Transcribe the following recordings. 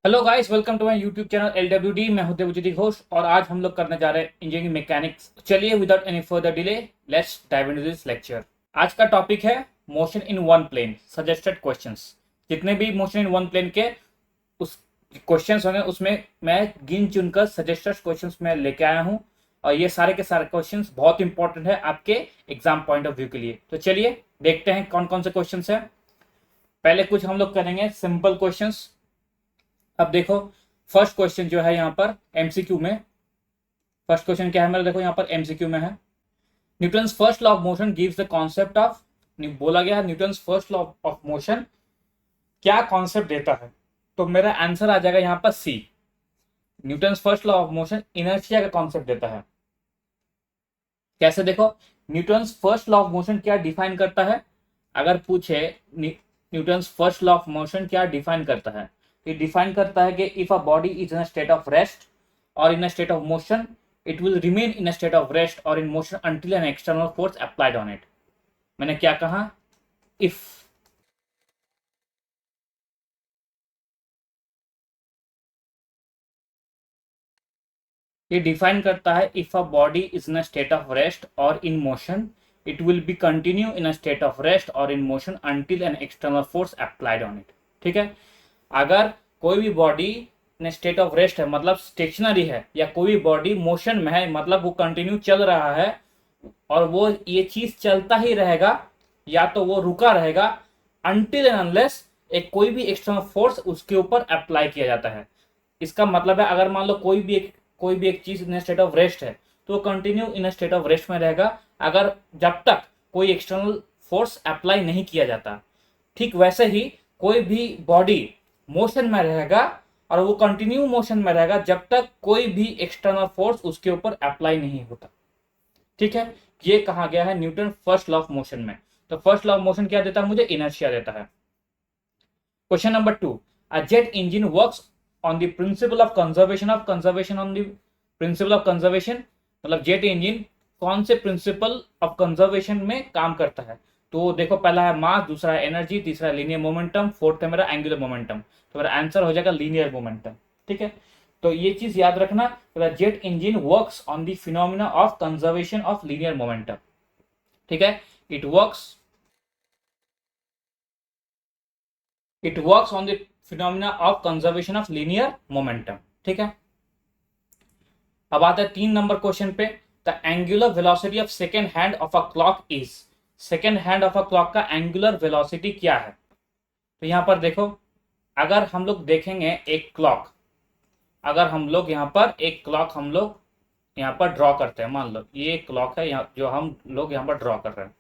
Hello guys, welcome to my YouTube channel LWD। मैं हूं देवजीत घोष और आज हम लोग करने जा रहे हैं इंजीनियरिंग मैकेनिक्स। चलिए without any further delay let's dive into this lecture. आज का टॉपिक है motion in one plane suggested questions. जितने भी मोशन इन वन प्लेन के उस क्वेश्चंस होंगे उसमें मैं गिन चुनकर सजेस्टेड क्वेश्चंस में लेके आया हूं और ये सारे के सारे क्वेश्चंस बहुत इंपॉर्टेंट है आपके एग्जाम पॉइंट ऑफ व्यू के लिए। तो चलिए देखते हैं कौन कौन से क्वेश्चंस हैं। पहले कुछ हम लोग करेंगे सिंपल क्वेश्चंस। अब देखो, फर्स्ट क्वेश्चन जो है यहाँ पर एमसीक्यू में, फर्स्ट क्वेश्चन क्या है मेरा, देखो यहाँ पर एमसीक्यू में है Newton's first law of motion gives the concept of, बोला गया है Newton's first law of motion क्या कॉन्सेप्ट देता है। तो मेरा आंसर आ जाएगा यहाँ पर C. Newton's first law of motion inertia का कॉन्सेप्ट देता है। कैसे, देखो Newton's first law of motion क्या डिफाइन करता है। अगर पूछे Newton's first law of motion क्या डिफाइन करता है, ये डिफाइन करता है कि if a body is in a state of rest और in a state of motion it will remain in a state of rest और in motion until an external force applied on it. मैंने क्या कहा, if. ये define करता है if a body is in a state of rest और in motion it will be continue in a state of rest और in motion until an external force applied on it. ठीक है, अगर कोई भी बॉडी ने स्टेट ऑफ रेस्ट है मतलब स्टेशनरी है, या कोई बॉडी मोशन में है मतलब वो कंटिन्यू चल रहा है और वो ये चीज चलता ही रहेगा या तो वो रुका रहेगा अनटिल एंड अनलेस एक कोई भी एक्सटर्नल फोर्स उसके ऊपर अप्लाई किया जाता है। इसका मतलब है अगर मान लो कोई भी एक चीज इन स्टेट ऑफ रेस्ट है तो continue in state of rest में रहेगा अगर जब तक कोई एक्सटर्नल फोर्स अप्लाई नहीं किया जाता। ठीक वैसे ही कोई भी बॉडी मोशन में रहेगा और वो कंटिन्यू मोशन में रहेगा जब तक कोई भी एक्सटर्नल फोर्स उसके ऊपर अप्लाई नहीं होता। ठीक है, ये कहा गया है Newton first law of motion में। तो फर्स्ट लॉ ऑफ मोशन क्या देता है मुझे, इनर्शिया देता है। Question number 2, a jet engine works on the principle of conservation on the principle of conservation. मतलब जेट इंजन कौन से प्रिंसिपल ऑफ कंजर्वेशन में काम करता है। तो देखो, पहला है मास, दूसरा है एनर्जी, तीसरा है लीनियर मोमेंटम, फोर्थ है मेरा एंगुलर मोमेंटम। तो मेरा आंसर हो जाएगा लीनियर मोमेंटम। ठीक है, तो ये चीज याद रखना, jet engine works on the phenomena of conservation of linear momentum. ठीक है, it works it works on the phenomena of conservation of linear momentum. ठीक है, अब आता है 3 नंबर क्वेश्चन पे। The angular velocity of second hand of a clock is. Second hand of a clock का angular velocity क्या है। तो यहां पर देखो, अगर हम लोग देखेंगे एक क्लॉक, अगर हम लोग यहाँ पर एक क्लॉक हम लोग यहाँ पर ड्रॉ करते हैं, मान लो ये क्लॉक है यहाँ जो हम लोग यहाँ पर ड्रॉ कर रहे हैं।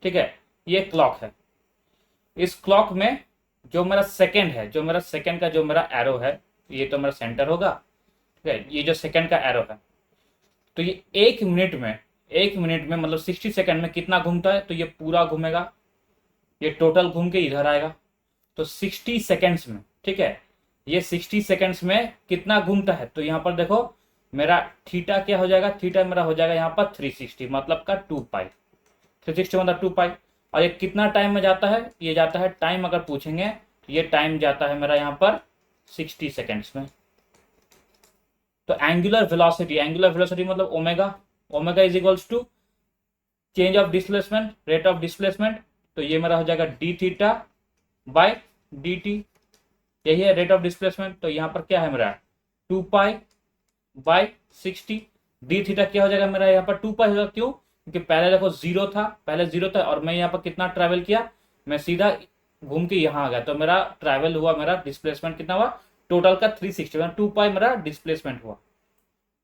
ठीक है, ये क्लॉक है। इस क्लॉक में जो मेरा सेकंड है, जो मेरा सेकंड का जो मेरा एरो है, ये तो मेरा सेंटर होगा। ठीक है, ये जो सेकंड का एरो है, तो ये 1 मिनट में मतलब 60 सेकंड में कितना घूमता है। तो ये पूरा घूमेगा, ये टोटल घूम के इधर आएगा। तो 60 सेकंड्स में, ठीक है, ये 60 सेकंड्स में कितना घूमता है। तो यहाँ पर देखो मेरा थीटा क्या हो जाएगा, थीटा मेरा हो जाएगा यहाँ पर 360 मतलब का 2 पाई। 360 मतलब 2 पाई। और ये कितना टाइम में जाता है, ये जाता है टाइम अगर पूछेंगे तो ये टाइम जाता है मेरा यहाँ पर 60 सेकंड्स में। तो एंगुलर वेलोसिटी मतलब omega, omega is equals to change of displacement, rate of displacement. तो ये मेरा हो जाएगा D theta by D T, यही है रेट ऑफ डिस्प्लेसमेंट। तो यहाँ पर क्या है मेरा 2 पाई बाई 60। डी थीटा क्या हो जाएगा मेरा यहाँ पर 2 पाई होगा, क्यों, क्योंकि पहले देखो जीरो था, पहले जीरो था और मैं यहाँ पर कितना ट्रेवल किया, मैं सीधा घूम के यहाँ आ गया। तो मेरा ट्रेवल हुआ, मेरा डिस्प्लेसमेंट कितना हुआ टोटल का 360, 2 पाई मेरा डिस्प्लेसमेंट हुआ।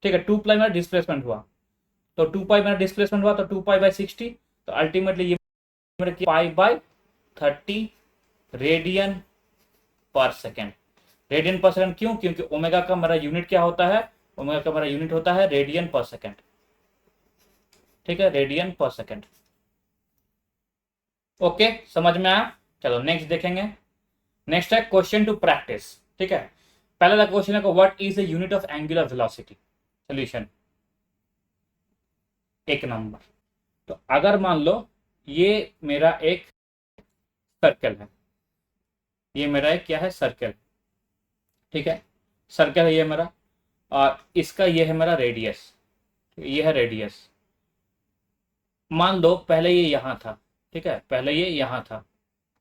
ठीक है, 2 पाई मेरा डिस्प्लेसमेंट हुआ, तो 2 पाई मेरा डिस्प्लेसमेंट हुआ, तो 2 पाई बाई 60। तो अल्टीमेटली ये मेरा पाई by 30 radian per second. Radian per second क्यों, क्योंकि ओमेगा का मेरा यूनिट क्या होता है, ओमेगा का मेरा यूनिट होता है रेडियन पर सेकेंड। ठीक है, रेडियन पर सेकेंड। ओके, समझ में आया। चलो नेक्स्ट देखेंगे। नेक्स्ट है क्वेश्चन टू प्रैक्टिस। ठीक है, पहला क्वेश्चन है what is the unit of angular velocity. Solution 1 number. तो अगर मान लो ये मेरा एक सर्कल है, ये मेरा एक क्या है सर्कल। ठीक है, सर्कल है ये मेरा, और इसका ये है मेरा रेडियस, ये है रेडियस। मान लो पहले ये यहाँ था, ठीक है, पहले ये यहाँ था,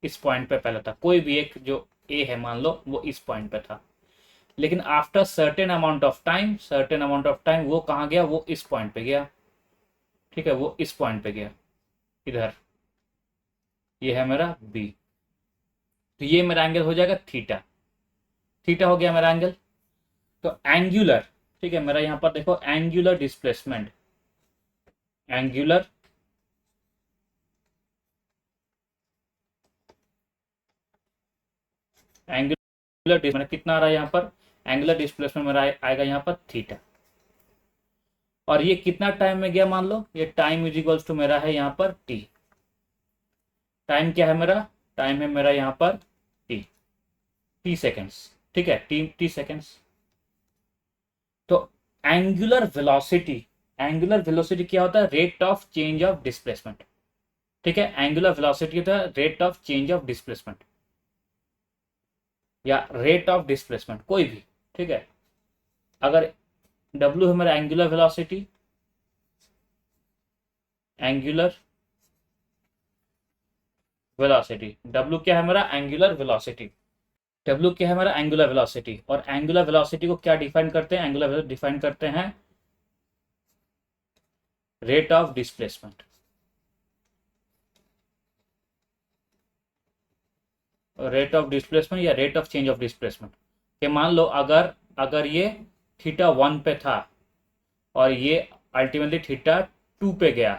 इस पॉइंट पे पहले था, कोई भी एक जो ए है मान लो वो इस पॉइंट पे था, लेकिन after certain amount of time, certain amount of time वो कहाँ गया, वो इस पॉइंट पे गया, ठीक है, वो इस पॉइंट पे गया इधर, ये है मेरा बी। तो ये मेरा एंगल हो जाएगा थीटा, थीटा हो गया मेरा एंगल। तो एंगुलर, ठीक है, मेरा यहाँ पर देखो angular displacement, angular angular displacement कितना आ रहा है यहाँ पर, एंगुलर डिस्प्लेसमेंट मेरा आएगा यहाँ पर थीटा। और ये कितना टाइम में गया, मान लो ये टाइम इज इक्वल्स टू मेरा है यहाँ पर टी। टाइम क्या है मेरा, टाइम है मेरा यहाँ पर टी, टी सेकेंड्स, ठीक है, टी सेकेंड्स। तो एंगुलर वेलोसिटी, एंगुलर वेलोसिटी क्या होता है, rate of change of displacement, ठीक है, एंगुलर वेलोसिटी होता है rate of change of displacement या रेट ऑफ डिस्प्लेसमेंट कोई भी, ठीक है। अगर W है मेरा angular velocity, angular velocity, W क्या है मेरा एंगुलर वेलोसिटी, W क्या है मेरा एंगुलर वेलोसिटी। और एंगुलर वेलोसिटी को क्या डिफाइन करते हैं, एंगुलर वेलोसिटी डिफाइन करते हैं rate of displacement, rate of displacement या rate of change of displacement. कि मान लो अगर अगर ये थीटा 1 पे था और ये अल्टीमेटली थीटा 2 पे गया,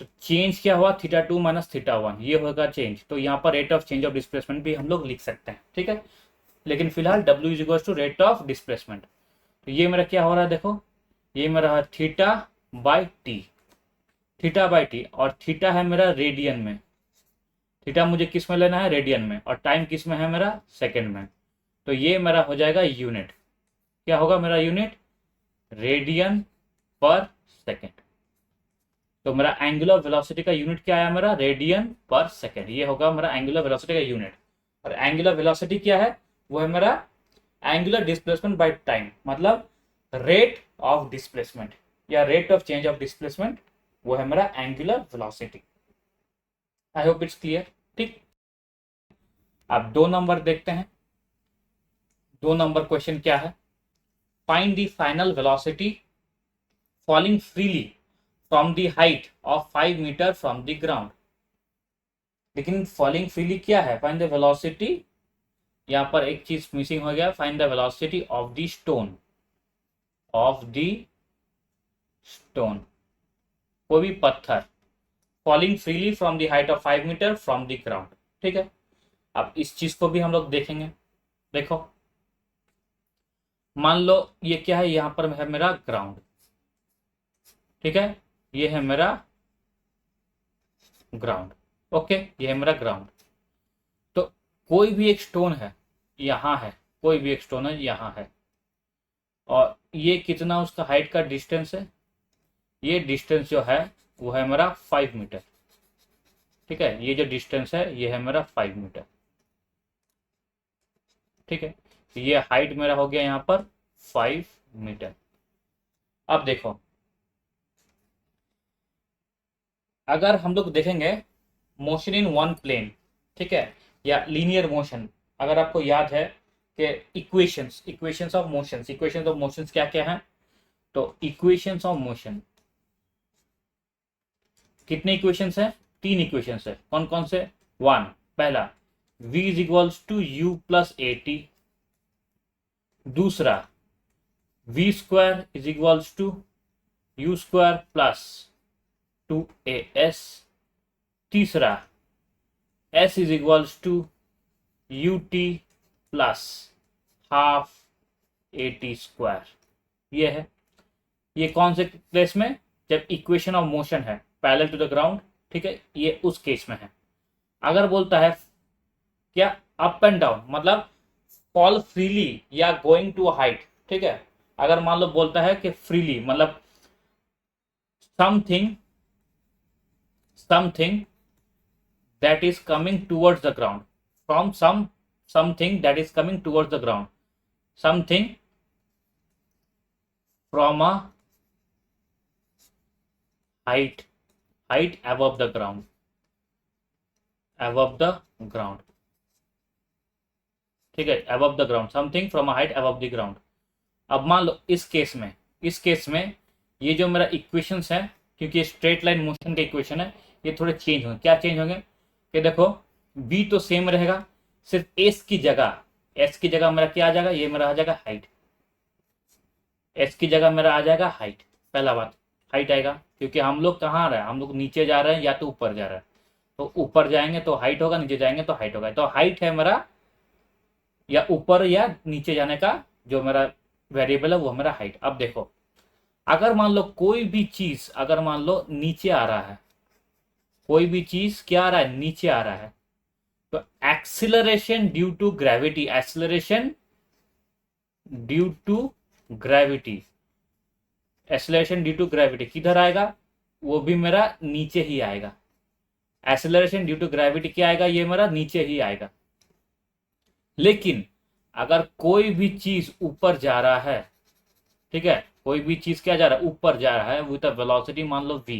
तो चेंज क्या हुआ, थीटा 2 माइनस थीटा 1, ये होगा चेंज। तो यहाँ पर rate of change of displacement भी हम लोग लिख सकते हैं, ठीक है। लेकिन फिलहाल W is equal to rate of displacement. तो ये मेरा क्या हो रहा है, देखो ये मेरा है theta by T, theta by T, और थीटा है मेरा रेडियन में, थीटा मुझे किस में लेना है, रेडियन में, और टाइम किस में है मेरा, सेकेंड में। तो ये मेरा हो जाएगा यूनिट, क्या होगा मेरा यूनिट, रेडियन पर सेकेंड। तो मेरा एंगुलर वेलोसिटी का यूनिट क्या आया मेरा, रेडियन पर सेकेंड, ये होगा मेरा एंगुलर वेलोसिटी का यूनिट। और एंगुलर वेलोसिटी क्या है, वो है मेरा एंगुलर डिस्प्लेसमेंट बाय टाइम, मतलब रेट ऑफ डिस्प्लेसमेंट या rate of change of displacement, वो है मेरा angular velocity. I hope it's clear, ठीक। अब 2 नंबर देखते हैं। 2 नंबर क्वेश्चन क्या है, find the final velocity falling freely from the height of 5 metre from the ground. लेकिन फॉलिंग फ्रीली क्या है, फाइंड द वेलोसिटी, यहां पर एक चीज मिसिंग हो गया, find the velocity of the stone, of the stone, कोई भी पत्थर, falling freely from the height of 5 metre from the ground, ठीक है। अब इस चीज को भी हम लोग देखेंगे। देखो मान लो ये क्या है, यहां पर है मेरा ग्राउंड, ठीक है, ये है मेरा ग्राउंड, ओके, ये है मेरा ग्राउंड। तो कोई भी एक स्टोन है यहां है, कोई भी एक स्टोन है यहां है, और ये कितना उसका हाइट का डिस्टेंस है, ये डिस्टेंस जो है वो है मेरा 5 मीटर, ठीक है, ये जो डिस्टेंस है ये है मेरा 5 मीटर, ठीक है। तो ये हाइट मेरा हो गया यहाँ पर 5 मीटर। अब देखो अगर हम लोग देखेंगे मोशन इन वन प्लेन, ठीक है, या लीनियर मोशन, अगर आपको याद है कि equations of motions, equations of motions क्या क्या है, तो इक्वेशंस ऑफ मोशन कितने इक्वेशंस है, 3 इक्वेशंस है, कौन कौन से, 1 पहला v is equals to you plus A T, दूसरा v square is equals to you square plus 2as, तीसरा s is equals to you T plus half A T square. ये है, ये कौन से केस में, जब इक्वेशन ऑफ मोशन है पैरेलल टू द ग्राउंड, ठीक है, ये उस केस में है। अगर बोलता है क्या अप एंड डाउन, मतलब फॉल फ्रीली या गोइंग टू हाइट, ठीक है, अगर मान लो बोलता है कि फ्रीली मतलब something that is coming towards the ground, from something that is coming towards the ground, something from a height above the ground, above the ground, ठीक है, above the ground, something from a height above the ground. अब मान लो इस case में ये जो मेरा equations है, क्योंकि ये स्ट्रेट लाइन मोशन का इक्वेशन है, ये थोड़े चेंज होंगे। क्या चेंज होंगे कि देखो b तो सेम रहेगा, सिर्फ s की जगह मेरा क्या आ जाएगा, ये मेरा आ जाएगा हाइट, s की जगह मेरा आ जाएगा हाइट। पहला बात हाइट आएगा, क्योंकि हम लोग कहाँ रहे हैं, हम लोग नीचे जा रहे हैं या तो ऊपर जा रहे हैं, तो ऊपर जाएंगे तो हाइट होगा, नीचे जाएंगे तो हाइट होगा। तो हाइट है मेरा या ऊपर या नीचे जाने का जो मेरा वेरिएबल है वो मेरा हाइट। अब देखो अगर मान लो कोई भी चीज अगर मान लो नीचे आ रहा है, कोई भी चीज क्या आ रहा है, नीचे आ रहा है, तो acceleration due to gravity, acceleration due to gravity, acceleration due to gravity किधर आएगा, वो भी मेरा नीचे ही आएगा। एक्सिलरेशन ड्यू टू ग्रेविटी क्या आएगा, ये मेरा नीचे ही आएगा। लेकिन अगर कोई भी चीज ऊपर जा रहा है, ठीक है, कोई भी चीज क्या जा रहा है, ऊपर जा रहा है विद वेलोसिटी मान लो v,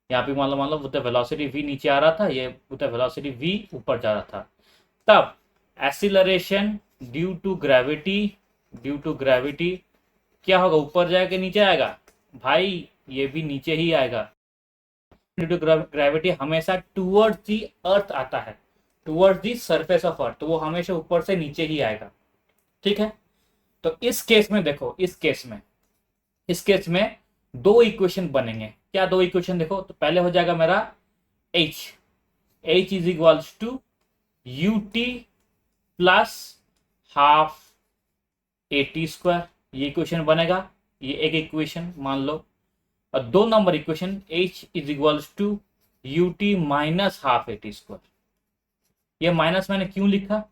यहाँ पे मान लो विद वेलोसिटी v नीचे आ रहा था, ये विद वेलोसिटी v ऊपर जा रहा था, तब एक्सीलरेशन ड्यू टू ग्रेविटी क्या होगा, ऊपर जाएगा नीचे आएगा, भाई ये भी नीचे ही आएगा। ड्यू टू ग्रेविटी हमेशा टूवर्ड्स दी अर्थ आता है, towards the surface of earth, तो वो हमेशा ऊपर से नीचे ही आएगा। ठीक है, तो इस केस में देखो, इस केस में दो इक्वेशन बनेंगे। क्या दो इक्वेशन, देखो तो पहले हो जाएगा मेरा h is equals to ut plus half at², ये इक्वेशन बनेगा, ये एक इक्वेशन मान लो। और 2 number equation h is equals to ut minus half at²। ये माइनस मैंने क्यों लिखा,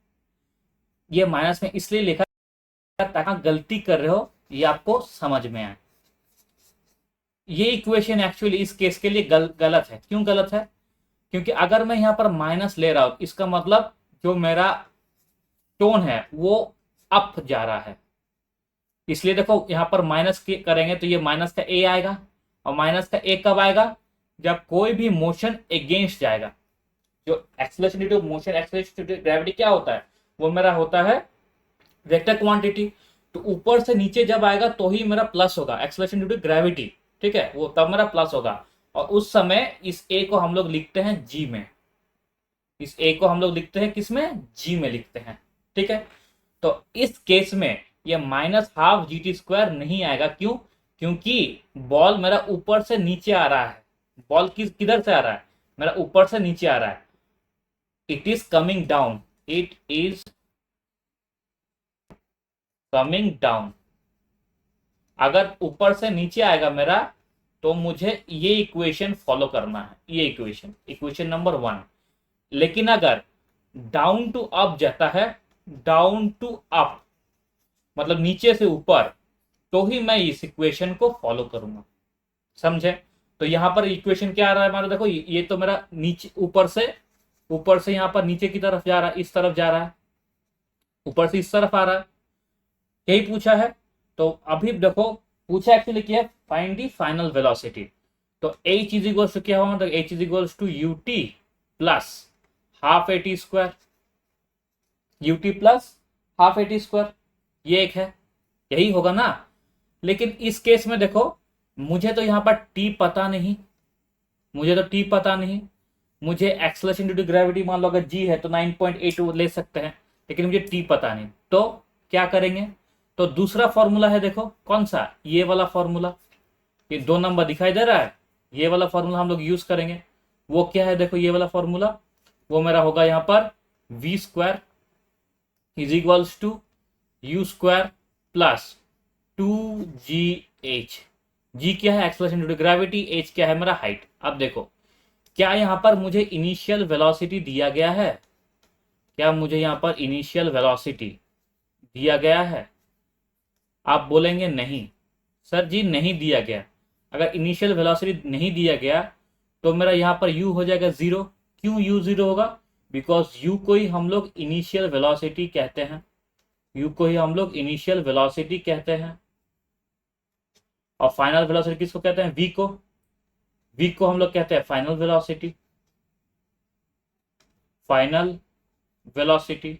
ये माइनस में इसलिए लिखा ताकि गलती कर रहे हो ये आपको समझ में आए। ये इक्वेशन एक्चुअली इस केस के लिए गलत है। क्यों गलत है, क्योंकि अगर मैं यहां पर माइनस ले रहा हूं, इसका मतलब जो मेरा टोन है वो अप जा रहा है, इसलिए देखो यहां पर माइनस करेंगे तो ये माइनस का ए आएगा। और माइनस का ए कब आएगा, जब कोई भी मोशन अगेंस्ट जाएगा। जो acceleration due to motion, acceleration due to gravity क्या होता है, वो मेरा होता है वेक्टर क्वांटिटी। तो ऊपर से नीचे जब आएगा तो ही मेरा प्लस होगा, एक्सेलरेशन ड्यू टू ग्रेविटी, ठीक है, वो तब मेरा प्लस होगा। और उस समय इस ए को हम लोग लिखते हैं जी में, इस ए को हम लोग लिखते हैं किस में, जी में लिखते हैं। ठीक है, तो इस केस में ये माइनस हाफ GT² नहीं आएगा। क्यों, क्योंकि बॉल मेरा ऊपर से नीचे आ रहा है। बॉल किधर से आ रहा है, मेरा ऊपर से नीचे आ रहा है। It is coming down, it is coming down. अगर ऊपर से नीचे आएगा मेरा तो मुझे ये इक्वेशन फॉलो करना है, ये इक्वेशन नंबर 1। लेकिन अगर डाउन टू अप जाता है, डाउन टू अप मतलब नीचे से ऊपर, तो ही मैं इस इक्वेशन को फॉलो करूंगा। समझे, तो यहां पर इक्वेशन क्या आ रहा है हमारा, देखो ये तो मेरा नीचे ऊपर से यहां पर नीचे की तरफ जा रहा है, इस तरफ जा रहा है, ऊपर से इस तरफ आ रहा है, यही पूछा है। तो अभी देखो पूछा एक्चुअली क्या है, फाइंड दी फाइनल वेलोसिटी। तो h इज इक्वल्स टू क्या होगा, तो h is equals to ut plus half at², ut plus half at², ये एक है, यही होगा ना। लेकिन इस केस में देखो मुझे तो यहां पर t पता नहीं, मुझे एक्सेलरेशन ड्यू टू ग्रेविटी मान लो अगर g है तो 9.8 ले सकते हैं, लेकिन मुझे t पता नहीं, तो क्या करेंगे, तो दूसरा फॉर्मूला है, देखो कौन सा, ये वाला फॉर्मूला, ये 2 नंबर दिखाई दे रहा है, ये वाला फॉर्मूला हम लोग यूज करेंगे। वो क्या है, देखो ये वाला फॉर्मूला, वो मेरा होगा यहाँ पर v² is equals to u² plus 2gh। g क्या है, acceleration due to gravity, h क्या है मेरा हाइट। अब देखो क्या यहाँ पर मुझे इनिशियल वेलोसिटी दिया गया है, क्या मुझे यहाँ पर इनिशियल वेलोसिटी दिया गया है, आप बोलेंगे नहीं सर जी नहीं दिया गया। अगर इनिशियल वेलोसिटी नहीं दिया गया तो मेरा यहाँ पर u हो जाएगा 0। क्यों u 0 होगा, बिकॉज u को ही हम लोग इनिशियल वेलोसिटी कहते हैं। यू को ही हम लोग इनिशियल वेलोसिटी कहते हैं, और फाइनल वेलोसिटी किसको कहते हैं, वी को। वी को हम लोग कहते हैं फाइनल वेलोसिटी, फाइनल वेलोसिटी।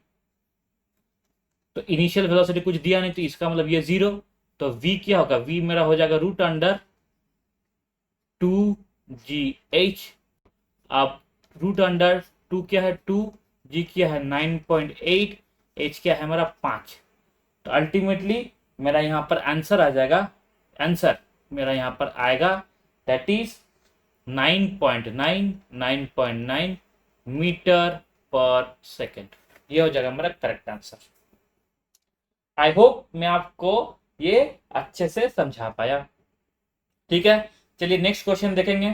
तो इनिशियल वेलोसिटी कुछ दिया नहीं, तो इसका मतलब ये 0। तो v क्या होगा, v मेरा हो जाएगा रूट अंडर 2gh। अब रूट अंडर 2 क्या है 2, g क्या है 9.8, h क्या है मेरा 5। तो अल्टीमेटली मेरा यहाँ पर आंसर आ जाएगा, आंसर मेरा यहाँ पर आएगा दैट इज 9.9 मीटर पर सेकेंड। ये हो जाएगा मेरा करेक्ट आंसर। आई होप मैं आपको ये अच्छे से समझा पाया। ठीक है, चलिए नेक्स्ट क्वेश्चन देखेंगे।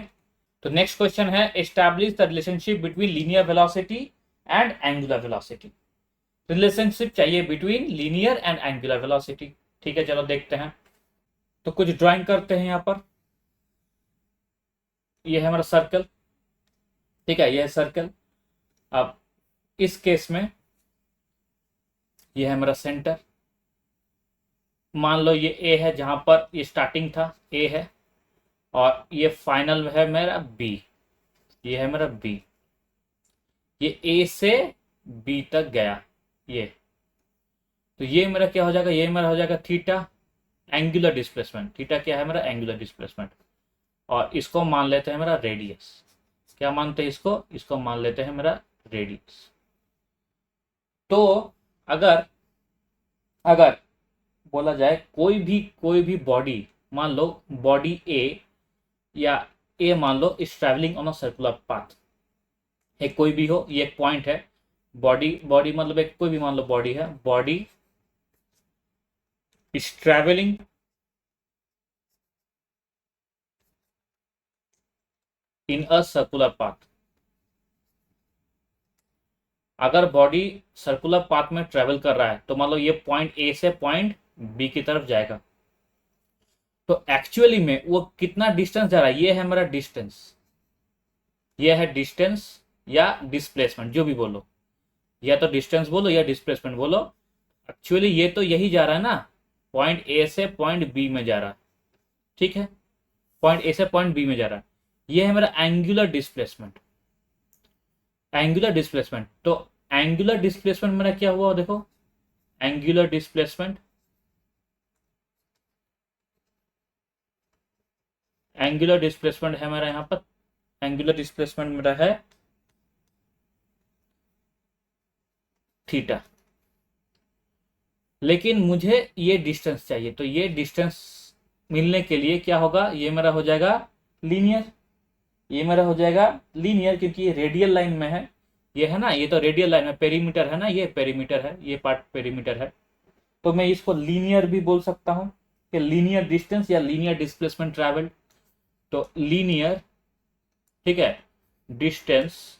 तो नेक्स्ट क्वेश्चन है establish the relationship between linear velocity and angular velocity. Relationship चाहिए between linear and angular velocity. ठीक है, चलो देखते हैं। तो कुछ ड्राइंग करते हैं यहाँ पर। ये है हमारा सर्कल, ठीक है, ये है सर्कल। अब इस केस में ये है मेरा सेंटर। मान लो ये ए है, जहां पर ये स्टार्टिंग था ए है, और ये फाइनल है मेरा बी। ये है मेरा बी, ये ए से बी तक गया ये। तो ये मेरा क्या हो जाएगा, ये मेरा हो जाएगा थीटा एंगुलर डिस्प्लेसमेंट। थीटा क्या है मेरा, एंगुलर डिस्प्लेसमेंट। और इसको मान लेते हैं मेरा रेडियस। क्या मानते हैं इसको, इसको मान लेते हैं मेरा रेडियस। तो अगर अगर बोला जाए कोई भी बॉडी, मान लो बॉडी ए, या ए मान लो is traveling on a circular path, एक कोई भी हो, ये एक पॉइंट है। बॉडी बॉडी मतलब एक कोई भी मान लो बॉडी है, body is travelling in a circular path. अगर बॉडी सर्कुलर पाथ में ट्रेवल कर रहा है, तो मान लो ये पॉइंट ए से पॉइंट बी की तरफ जाएगा। तो एक्चुअली में वो कितना डिस्टेंस जा रहा है, ये है मेरा डिस्टेंस, ये है डिस्टेंस या डिस्प्लेसमेंट, जो भी बोलो, या तो डिस्टेंस बोलो या डिस्प्लेसमेंट बोलो। एक्चुअली ये तो यही जा रहा है ना, पॉइंट ए से पॉइंट बी में जा रहा है। ठीक है, पॉइंट ए से पॉइंट बी में जा रहा है। ये है मेरा एंगुलर डिस्प्लेसमेंट, एंगुलर डिस्प्लेसमेंट। तो एंगुलर डिस्प्लेसमेंट मेरा क्या हुआ देखो, एंगुलर डिस्प्लेसमेंट, एंगुलर डिस्प्लेसमेंट है मेरा यहाँ पर, एंगुलर डिस्प्लेसमेंट मेरा है थीटा। लेकिन मुझे ये डिस्टेंस चाहिए, तो ये डिस्टेंस मिलने के लिए क्या होगा, ये मेरा हो जाएगा लीनियर। ये मेरा हो जाएगा लीनियर, क्योंकि ये रेडियल लाइन में है, ये है ना, ये तो रेडियल लाइन में पेरीमीटर है ना, ये पेरीमीटर है, ये पार्ट पेरीमीटर है। तो मैं इसको लीनियर भी बोल सकता हूं कि लीनियर डिस्टेंस या लीनियर डिस्प्लेसमेंट ट्रैवल्ड। तो लीनियर, ठीक है, डिस्टेंस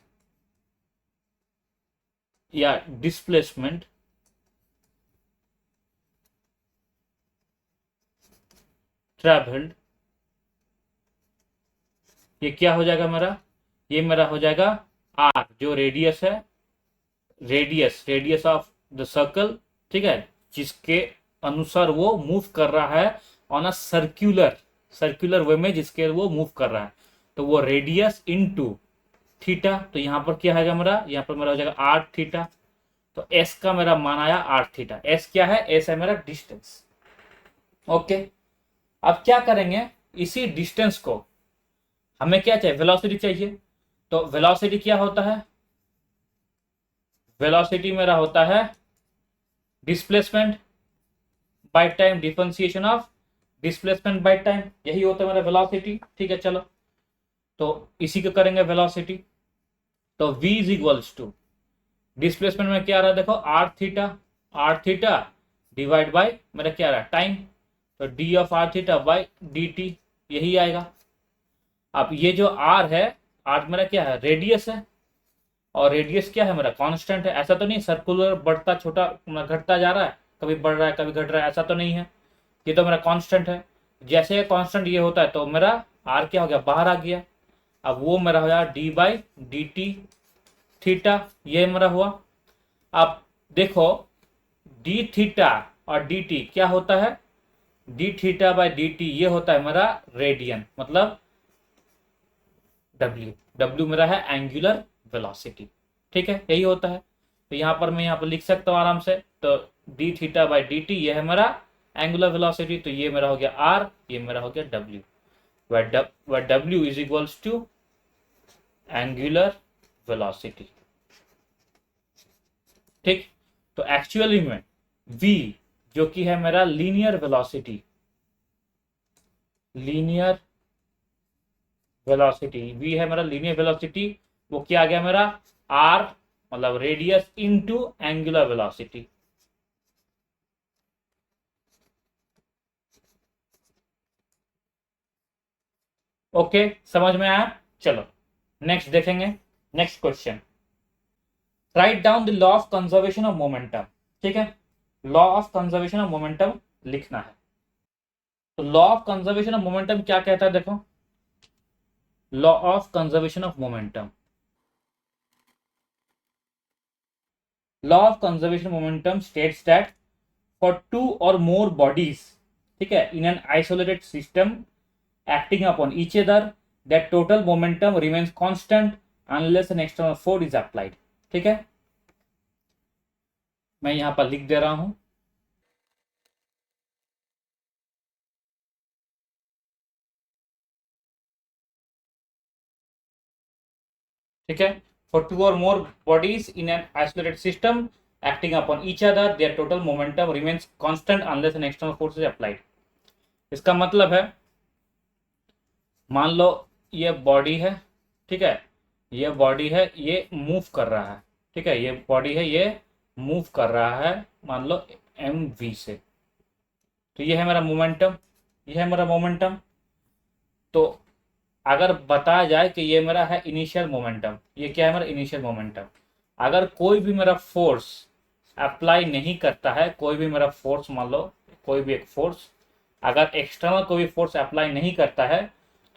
या डिस्प्लेसमेंट ट्रैवल्ड, ये क्या हो जाएगा मेरा, ये मेरा हो जाएगा आर, जो रेडियस है, रेडियस ऑफ द सर्कल, ठीक है, जिसके अनुसार वो मूव कर रहा है ऑन अ सर्क्यूलर वे में, जिसके वो मूव कर रहा है। तो वो रेडियस इनटू थीटा। तो यहां पर क्या है मेरा, यहां पर मेरा हो जाएगा आर थीटा। तो एस का मेरा मान आया आर थीटा। एस क्या है, एस है मेरा डिस्टेंस। ओके, अब क्या करेंगे, इसी डिस्टेंस को हमें क्या चाहिए, वेलोसिटी चाहिए। तो वेलोसिटी क्या होता है, वेलोसिटी मेरा होता है displacement by time, differentiation of displacement by time, यही होता है मेरा वेलोसिटी। ठीक है, चलो तो इसी को करेंगे वेलोसिटी। तो v is equals to displacement में क्या आ रहा है देखो, आर थीटा डिवाइड बाय मेरा क्या आ रहा है टाइम। तो D of R theta by D T, यही आएगा। अब ये जो आर है, आर मेरा क्या है, रेडियस है, और रेडियस क्या है मेरा, कांस्टेंट है। ऐसा तो नहीं सर्कुलर बढ़ता छोटा घटता जा रहा है, कभी बढ़ रहा है कभी घट रहा है, ऐसा तो नहीं है। ये तो मेरा कांस्टेंट है। जैसे कांस्टेंट ये होता है, तो मेरा आर क्या हो गया, बाहर आ गया। अब वो मेरा हो जाएगा D by D T theta, ये मेरा हुआ। अब देखो डी थीटा और डी टी क्या होता है, D theta by D T ये होता है मेरा रेडियन, मतलब डब्ल्यू, डब्ल्यू मेरा है एंगुलर वेलोसिटी, ठीक है, यही होता है। तो यहाँ पर मैं यहाँ पर लिख सकता हूँ आराम से, तो D theta by D T ये है मेरा एंगुलर वेलोसिटी, तो ये मेरा हो गया आर, ये मेरा हो गया W, where W is equals to angular velocity, ठीक। तो एक्चुअली में V जो कि है मेरा linear velocity, linear velocity V है मेरा लीनियर वेलोसिटी, वो क्या आ गया मेरा R मतलब radius into angular velocity. Okay, समझ में आया। चलो नेक्स्ट देखेंगे, next question, write down the law of conservation of momentum, ठीक है, law of conservation of momentum लिखना है। तो law of conservation of momentum क्या कहता है, देखो, law of conservation of momentum, law of conservation momentum states that for two और मोर बॉडीज, ठीक है, in an isolated system acting upon each other, that total momentum remains constant unless an external force is applied, ठीक है, मैं यहां पर लिख दे रहा हूं, ठीक है, फॉर टू और more bodies in an isolated system acting upon each other their total momentum remains constant unless an external force is applied. इसका मतलब है, मान लो ये बॉडी है, ठीक है, ये बॉडी है, ये मूव कर रहा है, ठीक है, ये बॉडी है, ये मूव कर रहा है, मान लो एम वी से, तो ये है मेरा मोमेंटम, ये है मेरा मोमेंटम। तो अगर बताया जाए कि ये मेरा है इनिशियल मोमेंटम, ये क्या है मेरा इनिशियल मोमेंटम, अगर कोई भी मेरा फोर्स अप्लाई नहीं करता है, कोई भी मेरा फोर्स, मान लो कोई भी एक फोर्स, अगर एक्सटर्नल कोई भी फोर्स अप्लाई नहीं करता है,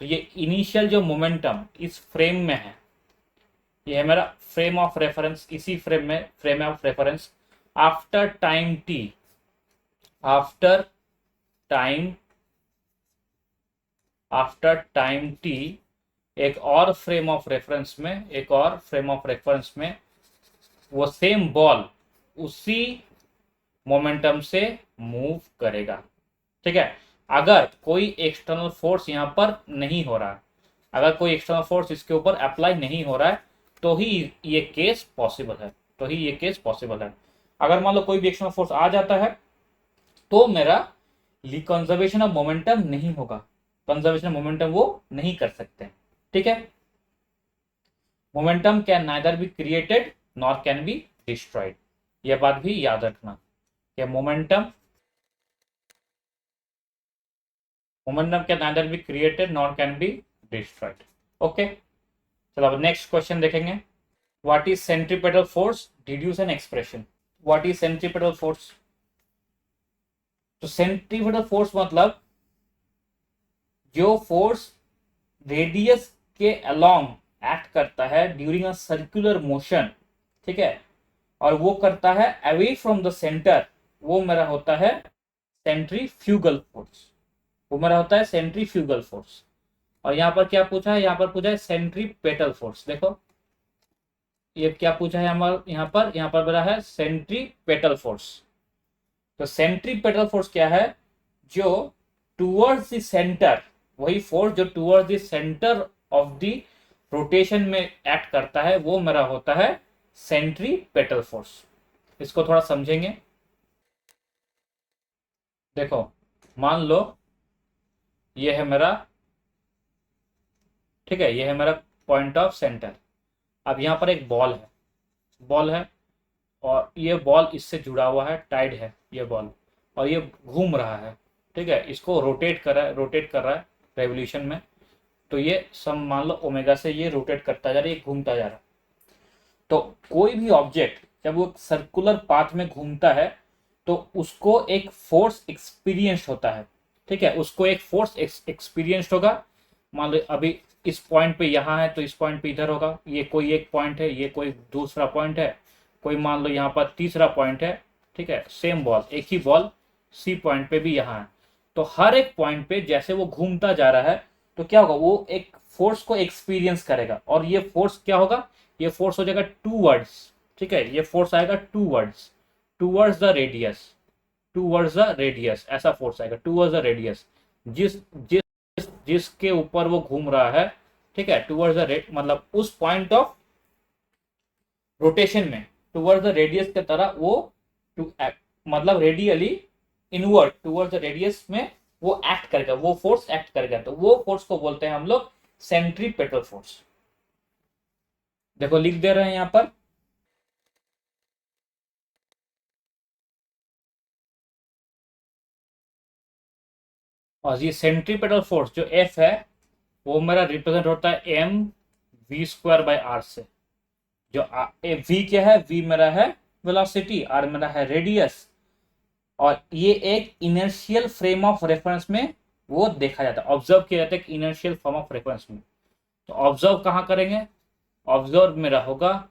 तो ये इनिशियल जो मोमेंटम इस फ्रेम में है, ये है मेरा फ्रेम ऑफ रेफरेंस, इसी फ्रेम में, frame of reference, after time T, after time, after time T एक और फ्रेम ऑफ रेफरेंस में, एक और फ्रेम ऑफ रेफरेंस में वो सेम बॉल उसी मोमेंटम से मूव करेगा, ठीक है। अगर कोई एक्सटर्नल फोर्स यहां पर नहीं हो रहा है, अगर कोई एक्सटर्नल फोर्स इसके ऊपर अप्लाई नहीं हो रहा है, तो ही ये केस पॉसिबल है, तो ही ये केस पॉसिबल है। अगर मान लो कोई भी एक्सटर्नल फोर्स आ जाता है, तो मेरा कंजर्वेशन ऑफ मोमेंटम नहीं होगा, कंजर्वेशन ऑफ मोमेंटम वो नहीं कर सकते, ठीक है। Momentum can neither be created nor can be destroyed, यह बात भी याद रखना कि momentum can neither be created nor can be destroyed. Okay, चलो अब नेक्स्ट क्वेश्चन देखेंगे, what is centripetal force, deduce an expression. What is centripetal force, तो सेंट्रीपेटल फोर्स मतलब जो फोर्स रेडियस के अलोंग एक्ट करता है ड्यूरिंग अ सर्कुलर मोशन, ठीक है, और वो करता है अवे फ्रॉम द सेंटर, वो मेरा होता है सेंट्रीफ्यूगल फोर्स, वो मेरा होता है सेंट्रीफ्यूगल फोर्स। और यहाँ पर क्या पूछा है, यहाँ पर पूछा है सेंट्रीपेटल फोर्स, देखो ये क्या पूछा है हमारा, यहाँ पर मेरा है सेंट्रीपेटल फोर्स। तो सेंट्रीपेटल फोर्स क्या है, जो टूवर्ड्स द सेंटर, वही फोर्स जो towards the centre of the rotation में एक्ट करता है, वो मेरा होता है सेंट्रीपेटल फोर्स। इसको थोड़ा समझेंगे, देखो मान लो ये है मेरा, ठीक है, ये है मेरा पॉइंट ऑफ सेंटर। अब यहाँ पर एक बॉल है, बॉल है, और ये बॉल इससे जुड़ा हुआ है, टाइड है ये बॉल, और ये घूम रहा है, ठीक है, इसको रोटेट कर रहा है, रोटेट कर रहा है रेवोल्यूशन में, तो ये सम मान लो ओमेगा से ये रोटेट करता जा रहा है, ये घूमता जा रहा है। तो कोई भी ऑब्जेक्ट जब वो सर्कुलर पाथ में घूमता है, तो उसको एक फोर्स एक्सपीरियंस होता है, ठीक है, उसको एक फोर्स एक्सपीरियंस होगा। मान लो अभी इस पॉइंट पे यहाँ है, तो इस पॉइंट पे इधर होगा, ये कोई एक पॉइंट है, ये कोई दूसरा पॉइंट है, कोई मान लो यहाँ पर तीसरा पॉइंट है, ठीक है, सेम बॉल, एक ही बॉल सी पॉइंट पे भी यहाँ है, तो हर एक पॉइंट पे जैसे वो घूमता जा रहा है तो क्या होगा, वो एक फोर्स को एक्सपीरियंस करेगा, और ये फोर्स क्या होगा, ये फोर्स हो जाएगा टूवर्ड्स, ठीक है, ये फोर्स आएगा towards, towards the radius, towards the radius, ऐसा फोर्स आएगा टूवर्ड्स द रेडियस, जिस जिस जिसके ऊपर वो घूम रहा है, ठीक है, टूवर्ड्स द रेड मतलब उस पॉइंट ऑफ रोटेशन में टूवर्ड्स द रेडियस की तरह वो टू एक्ट, मतलब radially inward towards the radius में वो एक्ट करेगा, वो फोर्स एक्ट करेगा, तो वो फोर्स को बोलते हैं हम लोग सेंट्रीपेटल फोर्स। देखो लिख दे रहे हैं यहां पर, और ये सेंट्रीपेटल फोर्स जो एफ है वो मेरा रिप्रेजेंट होता है M V square by R से। जो वी क्या है, वी मेरा है वेलोसिटी, आर मेरा है रेडियस, और ये एक इनर्शियल फ्रेम ऑफ रेफरेंस में वो देखा जाता है, ऑब्जर्व किया जाता है इनर्शियल फ्रेम ऑफ रेफरेंस में। तो ऑब्जर्व कहां करेंगे, ऑब्जर्व मेरा होगा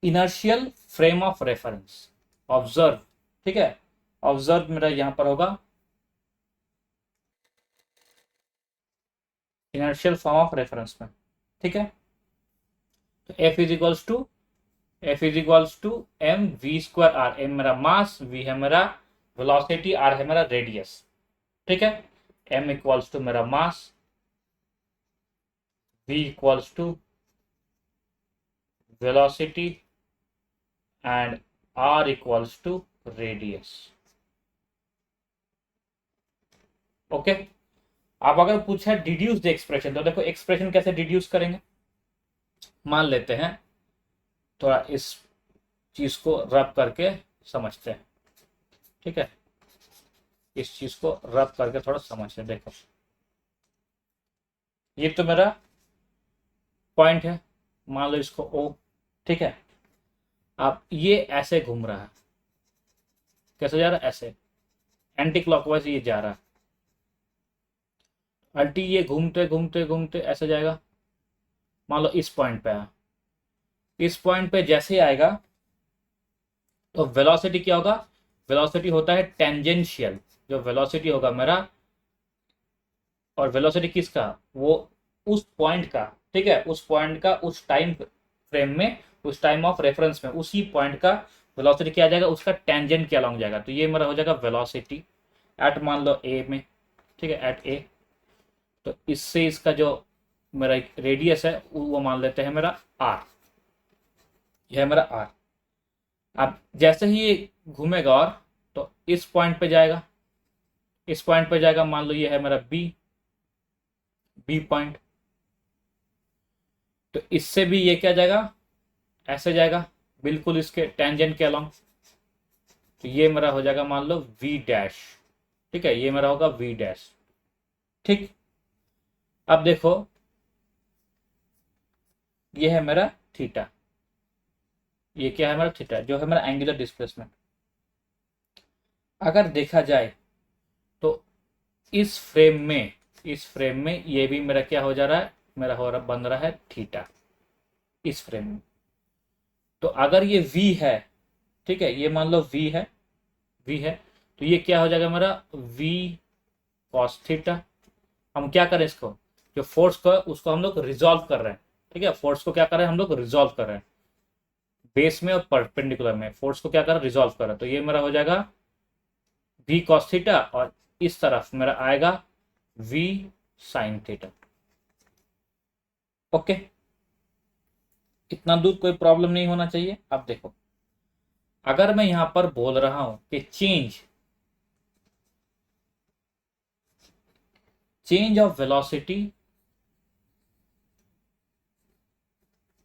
inertial frame of reference, observe, ठीक है, ऑब्जर्व मेरा यहां पर होगा इनर्शियल फॉर्म ऑफ रेफरेंस में, ठीक है। तो F is equals to M V square R, M मेरा मास, वी है मेरा वेलोसिटी, आर है मेरा रेडियस, ठीक है। एम इक्वल्स टू मेरा mass, V equals to velocity and R equals to radius, okay. अब अगर पूछा डिड्यूस द एक्सप्रेशन, तो देखो एक्सप्रेशन कैसे डिड्यूस करेंगे, मान लेते हैं, थोड़ा इस चीज को रब करके समझते हैं, ठीक है, इस चीज को रब करके थोड़ा समझते हैं। देखो ये तो मेरा पॉइंट है, मान लो इसको ओ, ठीक है। अब ये ऐसे घूम रहा है, कैसे जा रहा है, ऐसे एंटी क्लॉकवाइज ये जा रहा है, अल्टी ये घूमते घूमते घूमते ऐसे जाएगा, मान लो इस पॉइंट पे है, इस पॉइंट पे जैसे ही आएगा तो वेलोसिटी क्या होगा, वेलोसिटी होता है टेंजेंशियल, जो वेलोसिटी होगा मेरा, और वेलोसिटी किसका, वो उस पॉइंट का, ठीक है, उस पॉइंट का उस टाइम फ्रेम में, उस टाइम ऑफ रेफरेंस में उसी पॉइंट का वेलोसिटी क्या आ जाएगा, उसका टेंजेंट के अलॉन्ग जाएगा, तो ये मेरा हो जाएगा वेलोसिटी एट, मान लो ए में, ठीक है, एट ए। तो इससे इसका जो मेरा रेडियस है वो मान लेते हैं मेरा आर, यह है मेरा आर। अब जैसे ही ये घूमेगा और तो इस पॉइंट पे जाएगा, इस पॉइंट पे जाएगा, मान लो ये है मेरा बी, बी पॉइंट, तो इससे भी ये क्या जाएगा, ऐसे जाएगा बिल्कुल इसके टेंजेंट के अलॉन्ग, तो ये मेरा हो जाएगा मान लो वी डैश, ठीक है, ये मेरा होगा वी डैश, ठीक। अब देखो ये है मेरा थीटा, ये क्या है मेरा थीटा, जो है मेरा एंगुलर डिस्प्लेसमेंट। अगर देखा जाए तो इस फ्रेम में, इस फ्रेम में ये भी मेरा क्या हो जा रहा है, मेरा हो रहा बन रहा है थीटा इस फ्रेम में। तो अगर ये v है, ठीक है, ये मान लो v है, v है, तो ये क्या हो जाएगा मेरा v cos थीटा। हम क्या करें, इसको जो फोर्स को उसको हम लोग रिजॉल्व कर रहे हैं, ठीक है, फोर्स को क्या कर रहे हैं हम लोग रिजॉल्व कर रहे हैं, बेस में और परपेंडिकुलर में फोर्स को क्या कर रहे हैं, रिजॉल्व कर रहे हैं, तो ये मेरा हो जाएगा v cos थीटा, और इस तरफ मेरा आएगा v sin थीटा, ओके। इतना दूर कोई प्रॉब्लम नहीं होना चाहिए। अब देखो अगर मैं यहां पर बोल रहा हूं कि चेंज ऑफ वेलोसिटी,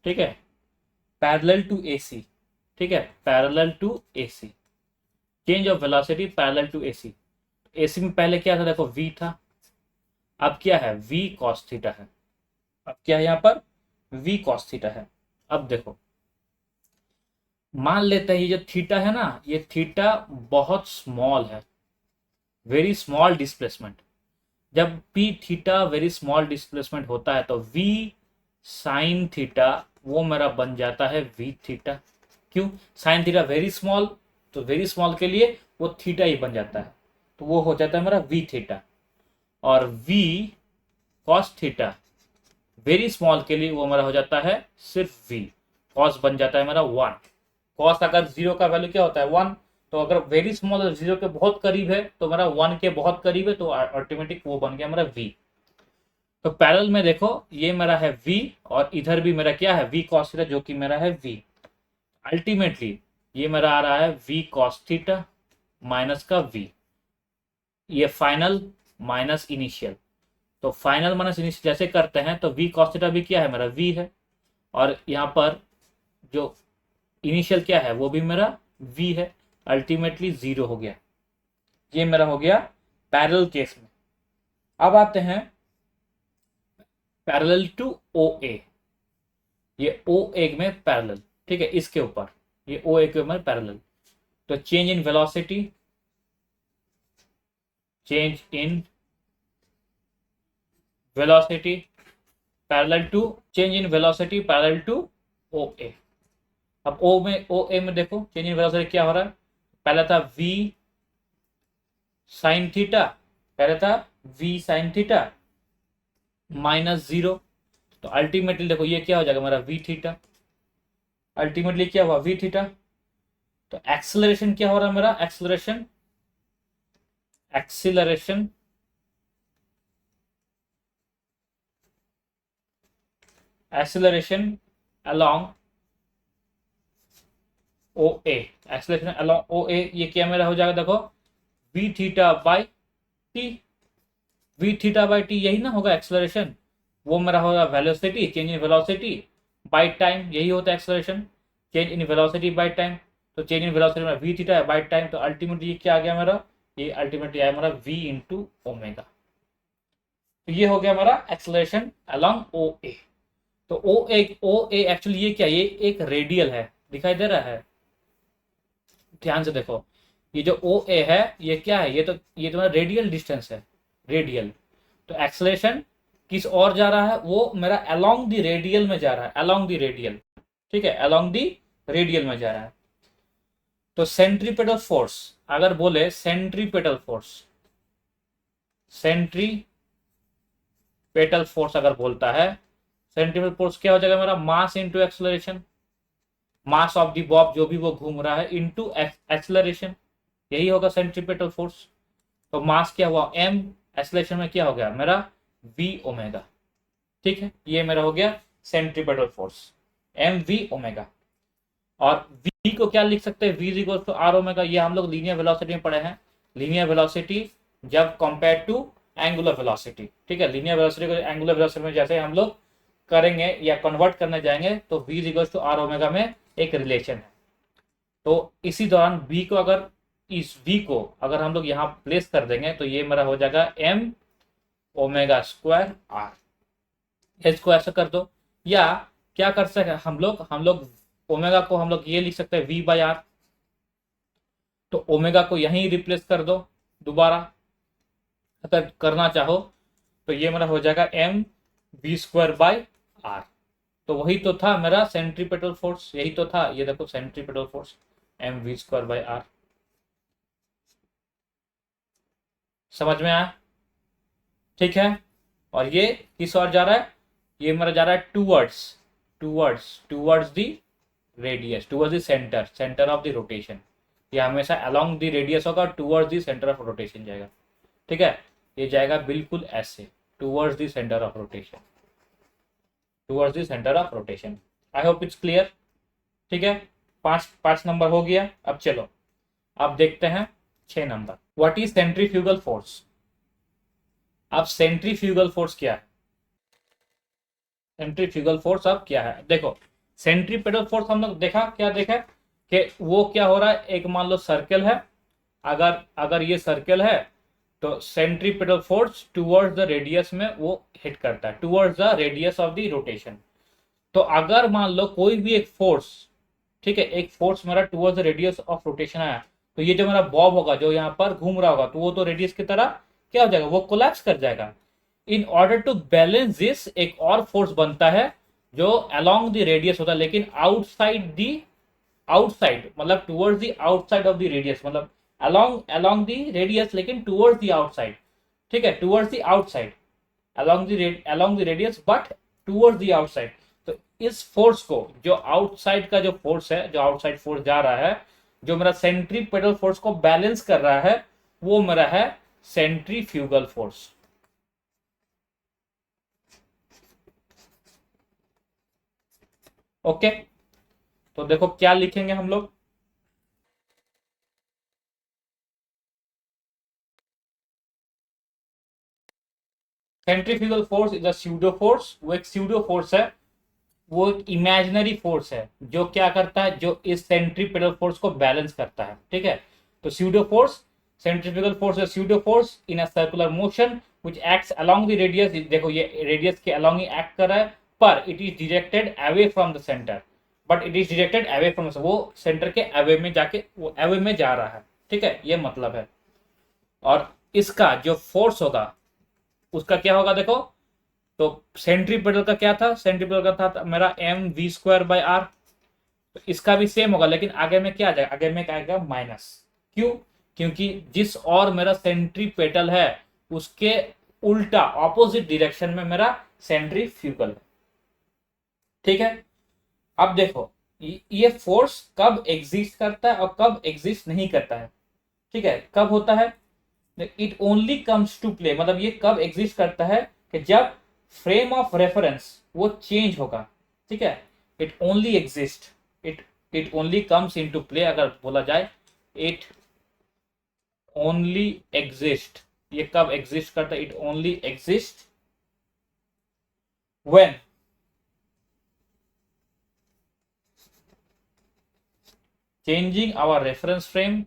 ठीक है, पैरेलल टू एसी, ठीक है, parallel to AC, change of velocity parallel to AC. AC में पहले क्या था, देखो v था, अब क्या है v cos थीटा है, अब क्या है यहां पर v cos थीटा है। अब देखो मान लेते हैं ये जो थीटा है ना, ये थीटा बहुत स्मॉल है, वेरी स्मॉल डिस्प्लेसमेंट। जब p theta very small displacement होता है तो v साइन थीटा वो मेरा बन जाता है v थीटा, क्यों? साइन थीटा वेरी स्मॉल, तो वेरी स्मॉल के लिए वो थीटा ही बन जाता है, तो वो हो जाता है मेरा वी थीटा। और V cos theta very small के लिए वो मेरा हो जाता है सिर्फ वी, कॉस बन जाता है मेरा 1। कॉस अगर जीरो का वैल्यू क्या होता है 1, तो अगर वेरी स्मॉल जीरो के बहुत करीब है तो मेरा 1 के बहुत करीब है, तो ऑटोमेटिक वो बन गया मेरा वी। तो पैरेलल में देखो ये मेरा है v और इधर भी मेरा क्या है v cos थीटा, जो कि मेरा है v। अल्टीमेटली ये मेरा आ रहा है v cos थीटा माइनस का v, ये फाइनल माइनस इनिशियल। तो फाइनल माइनस इनिशियल जैसे करते हैं तो v cos थीटा भी क्या है मेरा v है, और यहाँ पर जो इनिशियल क्या है वो भी मेरा v है। अल्टीमेटली 0 हो गया। ये मेरा हो गया पैरेलल केस में। अब आते हैं पैरेलल टू ओ ए, ये ओ ए में पैरेलल, ठीक है, इसके ऊपर ये ओ ए के ऊपर पैरेलल। तो change in velocity, change in velocity parallel to, change in velocity parallel to O A. अब ओ ए में देखो चेंज इन वेलोसिटी क्या हो रहा है, पहला था v साइन थीटा, पहले था v साइन थीटा माइनस 0। तो अल्टीमेटली देखो ये क्या हो जाएगा मेरा v थीटा, अल्टीमेटली क्या हुआ v थीटा। तो एक्सेलरेशन क्या हो रहा है मेरा, एक्सेलरेशन एक्सीलरेशन एक्सेलरेशन अलोंग ओ ए, एक्सेलरेशन अलोंग ओ ए, ये क्या मेरा हो जाएगा देखो v theta by T, v theta by T यही ना होगा एक्सेलरेशन, वो मेरा होगा velocity, change in velocity by time, यही होता है acceleration, change in velocity by time. तो चेंज इन वेलोसिटी में v थीटा है बाई टाइम, तो अल्टीमेटली ये क्या आ गया मेरा, ये अल्टीमेटली आया मेरा v इंटू ओमेगा। तो ये हो गया मेरा एक्सेलरेशन अलोंग ओ ए। तो ओ ए एक्चुअली ये क्या, ये एक रेडियल है, दिखाई दे रहा है, ध्यान से देखो, ये जो ओ ए है ये क्या है, ये तुम्हारा रेडियल डिस्टेंस है, रेडियल। तो एक्सेलरेशन किस और जा रहा है, वो मेरा अलोंग द रेडियल में जा रहा है, अलोंग द रेडियल, ठीक है, अलोंग द रेडियल में जा रहा है। तो सेंट्रीपेटल फोर्स, अगर बोले सेंट्रीपेटल फोर्स, सेंट्रीपेटल फोर्स अगर बोलता है, सेंट्रीपेटल फोर्स क्या हो जाएगा मेरा, mass into acceleration, mass of the Bob जो भी वो घूम रहा है इंटू एक्सेलरेशन, यही होगा सेंट्रीपेटल फोर्स। तो मास क्या हुआ m, एक्सेलरेशन में क्या हो गया मेरा v ओमेगा, ठीक है, ये मेरा हो गया centripetal force m v omega. और v को क्या लिख सकते हैं, v equal to r omega, ये हम लोग लीनियर वेलोसिटी में पढ़े हैं, लीनियर वेलोसिटी जब कंपेयर टू एंगुलर वेलोसिटी, ठीक है, लीनियर वेलोसिटी को एंगुलर वेलोसिटी में जैसे हम लोग करेंगे या कन्वर्ट करने जाएंगे तो v equal to r omega में एक रिलेशन है। तो इसी दौरान v को अगर, इस v को अगर हम लोग यहाँ प्लेस कर देंगे तो ये मेरा हो जाएगा m ओमेगा स्क्वायर r, इसको ऐसा कर दो, या क्या कर सकते हैं हम लोग ओमेगा को हम लोग ये लिख सकते हैं v बाई आर, तो ओमेगा को यहीं रिप्लेस कर दो दोबारा अगर करना चाहो, तो ये मेरा हो जाएगा m v square by R. तो वही तो था मेरा सेंट्रीपेटल फोर्स, यही तो था, ये देखो centripetal force m v square by R. समझ में आया, ठीक है। और ये किस ओर जा रहा है, ये मेरा जा रहा है towards the radius, towards the centre of the rotation, ये हमेशा अलोंग द रेडियस होगा, towards the centre of rotation जाएगा, ठीक है, ये जाएगा बिल्कुल ऐसे towards the centre of rotation, towards the centre of rotation. I hope it's clear, ठीक है। पांच नंबर हो गया। अब चलो अब देखते हैं 6 number, what is centrifugal force. अब सेंट्रीफ्यूगल फोर्स क्या है, सेंट्रीफ्यूगल फोर्स अब क्या है, देखो सेंट्रीपेटल फोर्स हम लोग देखा, क्या देखा कि वो क्या हो रहा है, एक मान लो सर्कल है, अगर ये सर्कल है तो centripetal force towards the radius में वो हिट करता है, towards the radius of the rotation. तो अगर मान लो कोई भी एक फोर्स, ठीक है, एक फोर्स मेरा towards the radius of rotation आया, तो ये जो मेरा बॉब होगा जो यहाँ पर घूम रहा होगा, तो वो तो रेडियस की तरह क्या हो जाएगा, वो कोलैप्स कर जाएगा। In order to balance this एक और फोर्स बनता है जो अलोंग द रेडियस होता है लेकिन आउटसाइड, मतलब towards the outside of the radius, मतलब अलोंग अलोंग द रेडियस लेकिन टुवर्ड्स द आउटसाइड, ठीक है, towards the outside, along the radius but towards the outside. तो इस फोर्स को, जो आउटसाइड का जो फोर्स है, जो आउटसाइड फोर्स जा रहा है, जो मेरा सेंट्रीपेटल फोर्स को बैलेंस कर रहा है, वो मेरा है सेंट्रीफ्यूगल फोर्स। ओके, तो देखो क्या लिखेंगे हम लोग। Centrifugal force is a pseudo force, वो एक स्यूडो फोर्स है, वो एक इमेजिनरी फोर्स है जो क्या करता है, जो इस सेंट्रीपेटल फोर्स को बैलेंस करता है, ठीक है। तो pseudo force, centrifugal force is pseudo force in a circular motion which acts along the radius. देखो ये रेडियस के अलोंग ही एक्ट कर रहा है, पर it is directed away from the centre, but it is directed away from, वो centre के away में जाके वो अवे में जा रहा है, ठीक है, ये मतलब है। और इसका जो फोर्स होगा उसका क्या होगा देखो, तो सेंट्रीपेटल का क्या था, सेंट्रीपेटल का था मेरा mv²/r। तो इसका भी सेम होगा, लेकिन आगे में क्या आ जाएगा, आगे में क्या आएगा माइनस। क्यों, क्योंकि जिस और मेरा सेंट्रीपेटल है उसके उल्टा ऑपोजिट डायरेक्शन में मेरा सेंट्रीफ्यूगल है, ठीक है। अब देखो ये फोर्स कब एग्जिस्ट करता है और कब एग्जिस्ट नहीं करता है, ठीक है, कब होता है, it only comes to play, मतलब ये कब एग्जिस्ट करता है कि जब फ्रेम ऑफ रेफरेंस वो चेंज होगा, ठीक है। It only exist, it only comes into play, अगर बोला जाए इट ओनली एग्जिस्ट, ये कब एग्जिस्ट करता है, it only exist when changing our reference frame,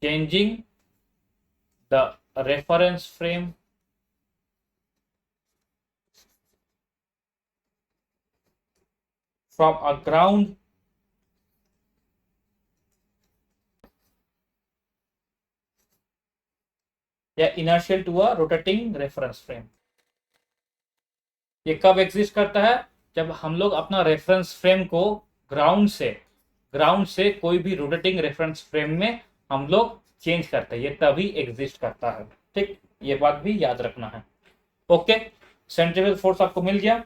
changing the reference frame from a ground या inertial to a rotating reference frame। ये कब एग्जिस्ट करता है, जब हम लोग अपना रेफरेंस फ्रेम को ग्राउंड से कोई भी रोटेटिंग रेफरेंस फ्रेम में हम लोग चेंज करते हैं, ये तभी एग्जिस्ट करता है, ठीक, ये बात भी याद रखना है। ओके, सेंट्रीफ्यूगल फोर्स आपको मिल गया।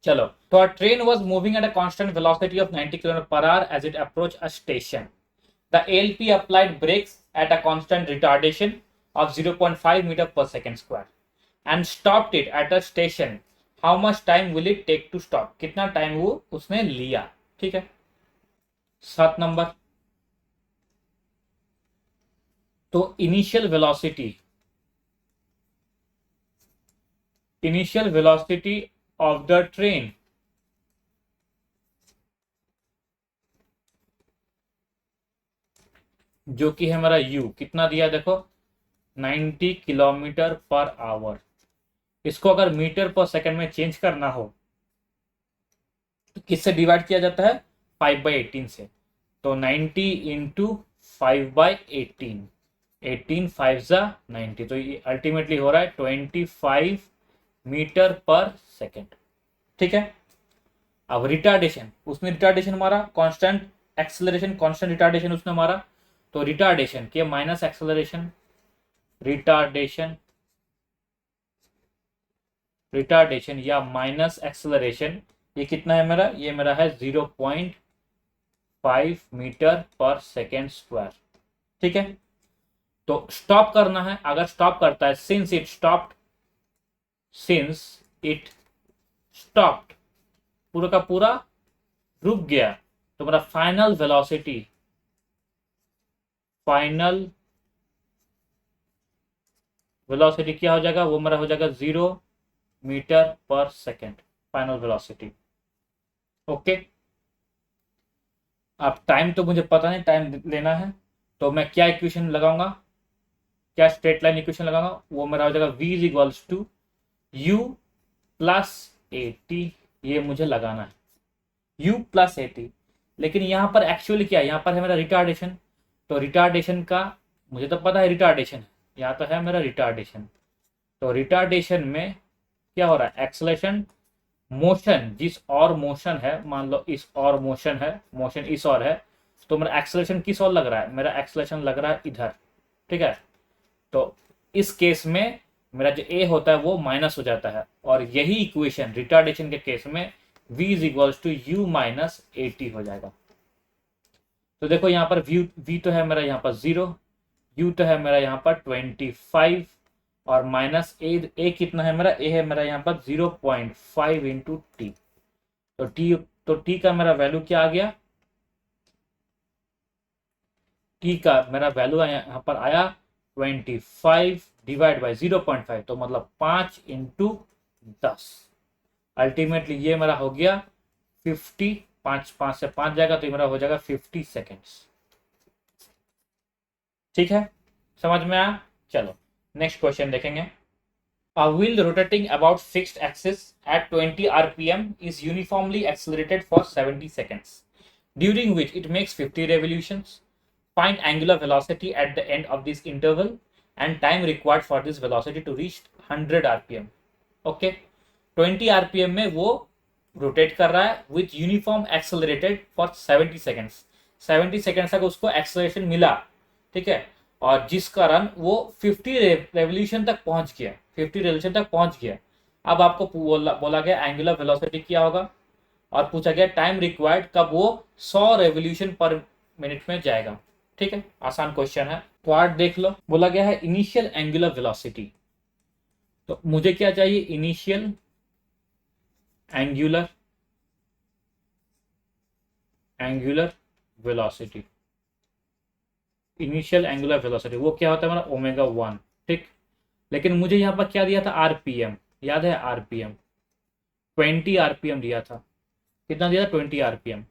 चलो, तो a train was moving at a constant velocity of 90 km/h as it approached a station. The ALP applied brakes at a constant retardation of 0.5 meter per second square and stopped it at a station. How much time will it take to stop? कितना time वो उसने लिया, ठीक है। 7 number, तो initial velocity of the train जो कि है हमारा u, कितना दिया देखो 90 किलोमीटर पर आवर। इसको अगर मीटर पर सेकंड में चेंज करना हो तो किससे डिवाइड किया जाता है, 5/18 से। तो 90 इंटू 5/18, 18 5 90, तो ये अल्टीमेटली हो रहा है 25 मीटर पर सेकेंड, ठीक है। अब रिटार्डेशन, उसने रिटार्डेशन मारा, कांस्टेंट एक्सेलरेशन कांस्टेंट रिटार्डेशन उसने मारा, तो रिटार्डेशन के माइनस एक्सेलरेशन, रिटार्डेशन या माइनस एक्सेलरेशन, ये कितना है मेरा, ये मेरा है 0.5 मीटर पर सेकेंड स्क्वायर, ठीक है। तो स्टॉप करना है, अगर स्टॉप करता है, सिंस इट स्टॉप्ड, पूरा का पूरा रुक गया, तो मेरा फाइनल वेलोसिटी क्या हो जाएगा, वो मेरा हो जाएगा 0 मीटर पर सेकेंड, फाइनल वेलोसिटी। ओके, अब टाइम तो मुझे पता नहीं, टाइम लेना है, तो मैं क्या इक्वेशन लगाऊंगा, क्या स्ट्रेट लाइन इक्वेशन लगाऊंगा, वो मेरा हो जाएगा v is equals to u plus AT, ये मुझे लगाना है u प्लस AT। लेकिन यहां पर एक्चुअली क्या है, यहां पर है मेरा रिटार्डेशन, तो रिटार्डेशन का मुझे तो पता है रिटार्डेशन, यहाँ तो है मेरा रिटार्डेशन, तो रिटार्डेशन में क्या हो रहा है, एक्सेलरेशन मोशन जिस और मोशन है, मान लो इस और मोशन है, मोशन इस और है, तो मेरा एक्सेलरेशन किस और लग रहा है, मेरा एक्सेलरेशन लग रहा है इधर, ठीक है। तो इस केस में मेरा जो ए होता है वो माइनस हो जाता है, और यही इक्वेशन रिटार्डेशन के केस में v is equals to U minus A T हो जाएगा। तो देखो यहाँ पर v तो है मेरा यहाँ पर 0, u तो है मेरा यहाँ पर 25, और माइनस ए कितना है मेरा, ए है मेरा यहाँ पर 0.5 इंटू टी। तो टी का मेरा वैल्यू क्या आ गया, टी का मेरा वैल्यू यहाँ पर आया 25 डिवाइड बाई 0.5, तो मतलब 5 इंटू 10। अल्टीमेटली ये मेरा हो गया 50, 5 से 5 जाएगा तो ये मेरा हो जाएगा 50 सेकेंड्स। ठीक है, समझ में आया। चलो नेक्स्ट क्वेश्चन देखेंगे। A wheel rotating about fixed axis at 20 rpm is uniformly accelerated for 70 seconds, during which it makes 50 revolutions. Find angular velocity at the end of this interval and time required for this velocity to reach 100 rpm. Okay, 20 rpm में वो rotate कर रहा है with uniform accelerated for 70 seconds. 70 seconds तक उसको acceleration मिला, ठीक है, और जिस कारण वो 50 रेवोल्यूशन तक पहुंच गया, 50 रेवोल्यूशन तक पहुंच गया। अब आपको बोला गया एंगुलर वेलोसिटी क्या होगा, और पूछा गया टाइम रिक्वायर्ड कब वो 100 रेवोल्यूशन पर मिनट में जाएगा। ठीक है, आसान क्वेश्चन है, पार्ट देख लो। बोला गया है इनिशियल एंगुलर वेलोसिटी, तो मुझे क्या चाहिए, initial angular velocity. Initial angular velocity वो क्या होता है हमारा ओमेगा 1, ठीक। लेकिन मुझे यहाँ पर क्या दिया था, आरपीएम, याद है आरपीएम 20 आरपीएम दिया था। कितना दिया था, 20 आरपीएम।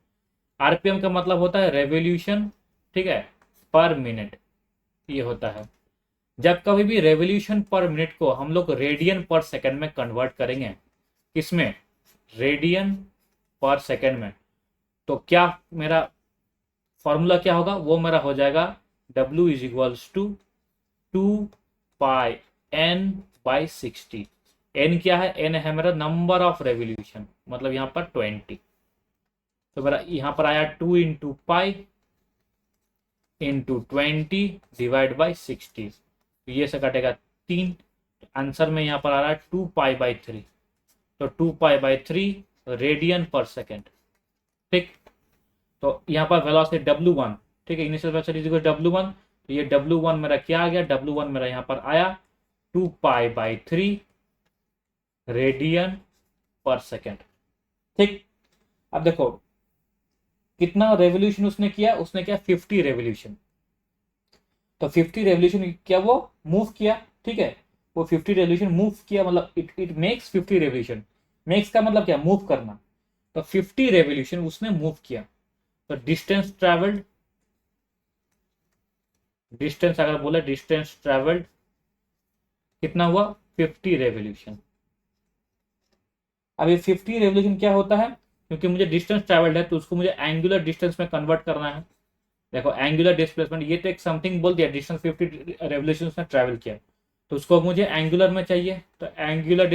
आरपीएम का मतलब होता है रेवोल्यूशन, ठीक है, पर मिनट, ये होता है। जब कभी भी रेवोल्यूशन पर मिनट को हम लोग रेडियन पर सेकंड में कन्वर्ट करेंगे, किसमें, रेडियन पर सेकंड में, तो क्या मेरा फॉर्मूला क्या होगा, वो मेरा हो जाएगा W is equals to 2πn/60। n क्या है, n है मेरा नंबर ऑफ रेवोल्यूशन, मतलब यहाँ पर 20। तो मेरा यहाँ पर आया 2 into pi into 20 divide by 60, तो ये से कटेगा 3। आंसर में यहाँ पर आ रहा है 2π/3, तो 2π/3 रेडियन पर सेकेंड, ठीक। तो यहाँ पर वेलोसिटी W1, ठीक है, initial velocity is equal W1, तो ये W1 मेरा क्या आ गया, W1 मेरा यहाँ पर आया 2π/3 रेडियन पर सेकेंड, ठीक। अब देखो कितना रेवोल्यूशन उसने किया, उसने किया 50 रेवोल्यूशन। तो 50 रेवोल्यूशन क्या वो मूव किया, ठीक है, वो 50 रेवोल्यूशन मूव किया, मतलब इट मेक्स 50 रेवोल्यूशन। मेक्स का मतलब क्या, मूव करना। तो 50 रेवोल्यूशन उसने मूव किया, तो डिस्टेंस ट्रेवल्ड, डिस्टेंस अगर बोले डिस्टेंस ट्रेवल्ड कितना हुआ, 50 रेवोल्यूशन। अब ये 50 रेवोल्यूशन क्या होता है, क्योंकि मुझे डिस्टेंस ट्रेवल्ड है तो उसको मुझे एंगुलर डिस्टेंस में कन्वर्ट करना है। देखो एंगुलर डिस्प्लेसमेंट, ये तो एक समथिंग बोल दिया, डिस्टेंस 50 रेवोल्यूशन में ट्रेवल किया, तो उसको मुझे एंगुलर में चाहिए, तो एंगुलर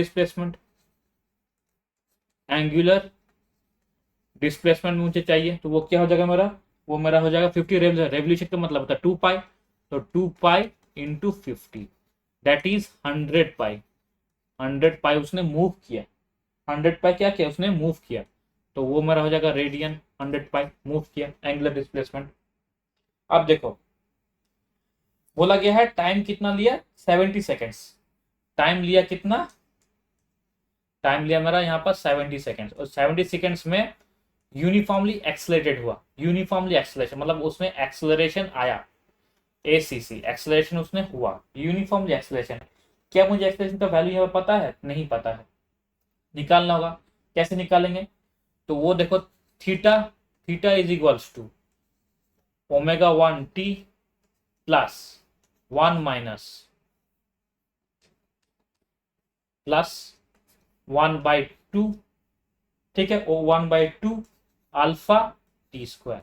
डिस्प्लेसमेंट मुझे चाहिए, तो वो क्या हो जाएगा मेरा, वो मेरा हो जाएगा 50 रेवोल्यूशन का मतलब होता है 2π, तो 2π इंटू 50 दैट इज 100π। 100π उसने मूव किया, 100π क्या किया, उसने मूव किया, तो वो मेरा हो जाएगा रेडियन। 100π मूव किया, एंगुलर डिस्प्लेसमेंट। अब देखो बोला गया है टाइम कितना लिया, 70 सेकेंड्स। टाइम लिया कितना, टाइम लिया मेरा यहाँ पर 70 सेकेंड्स, और 70 सेकेंड्स में यूनिफॉर्मली एक्सलेटेड हुआ। यूनिफॉर्मली एक्सलेशन मतलब उसमें एक्सलरेशन आया, ACC एक्सलेशन उसने हुआ, यूनिफॉर्मली एक्सलेशन। क्या मुझे एक्सलेशन का वैल्यू यहाँ पर पता है, नहीं पता है, निकालना होगा। कैसे निकालेंगे, तो वो देखो theta is equals to ω1t plus 1 minus plus 1/2, ठीक है, 1/2 अल्फा टी स्क्वायर।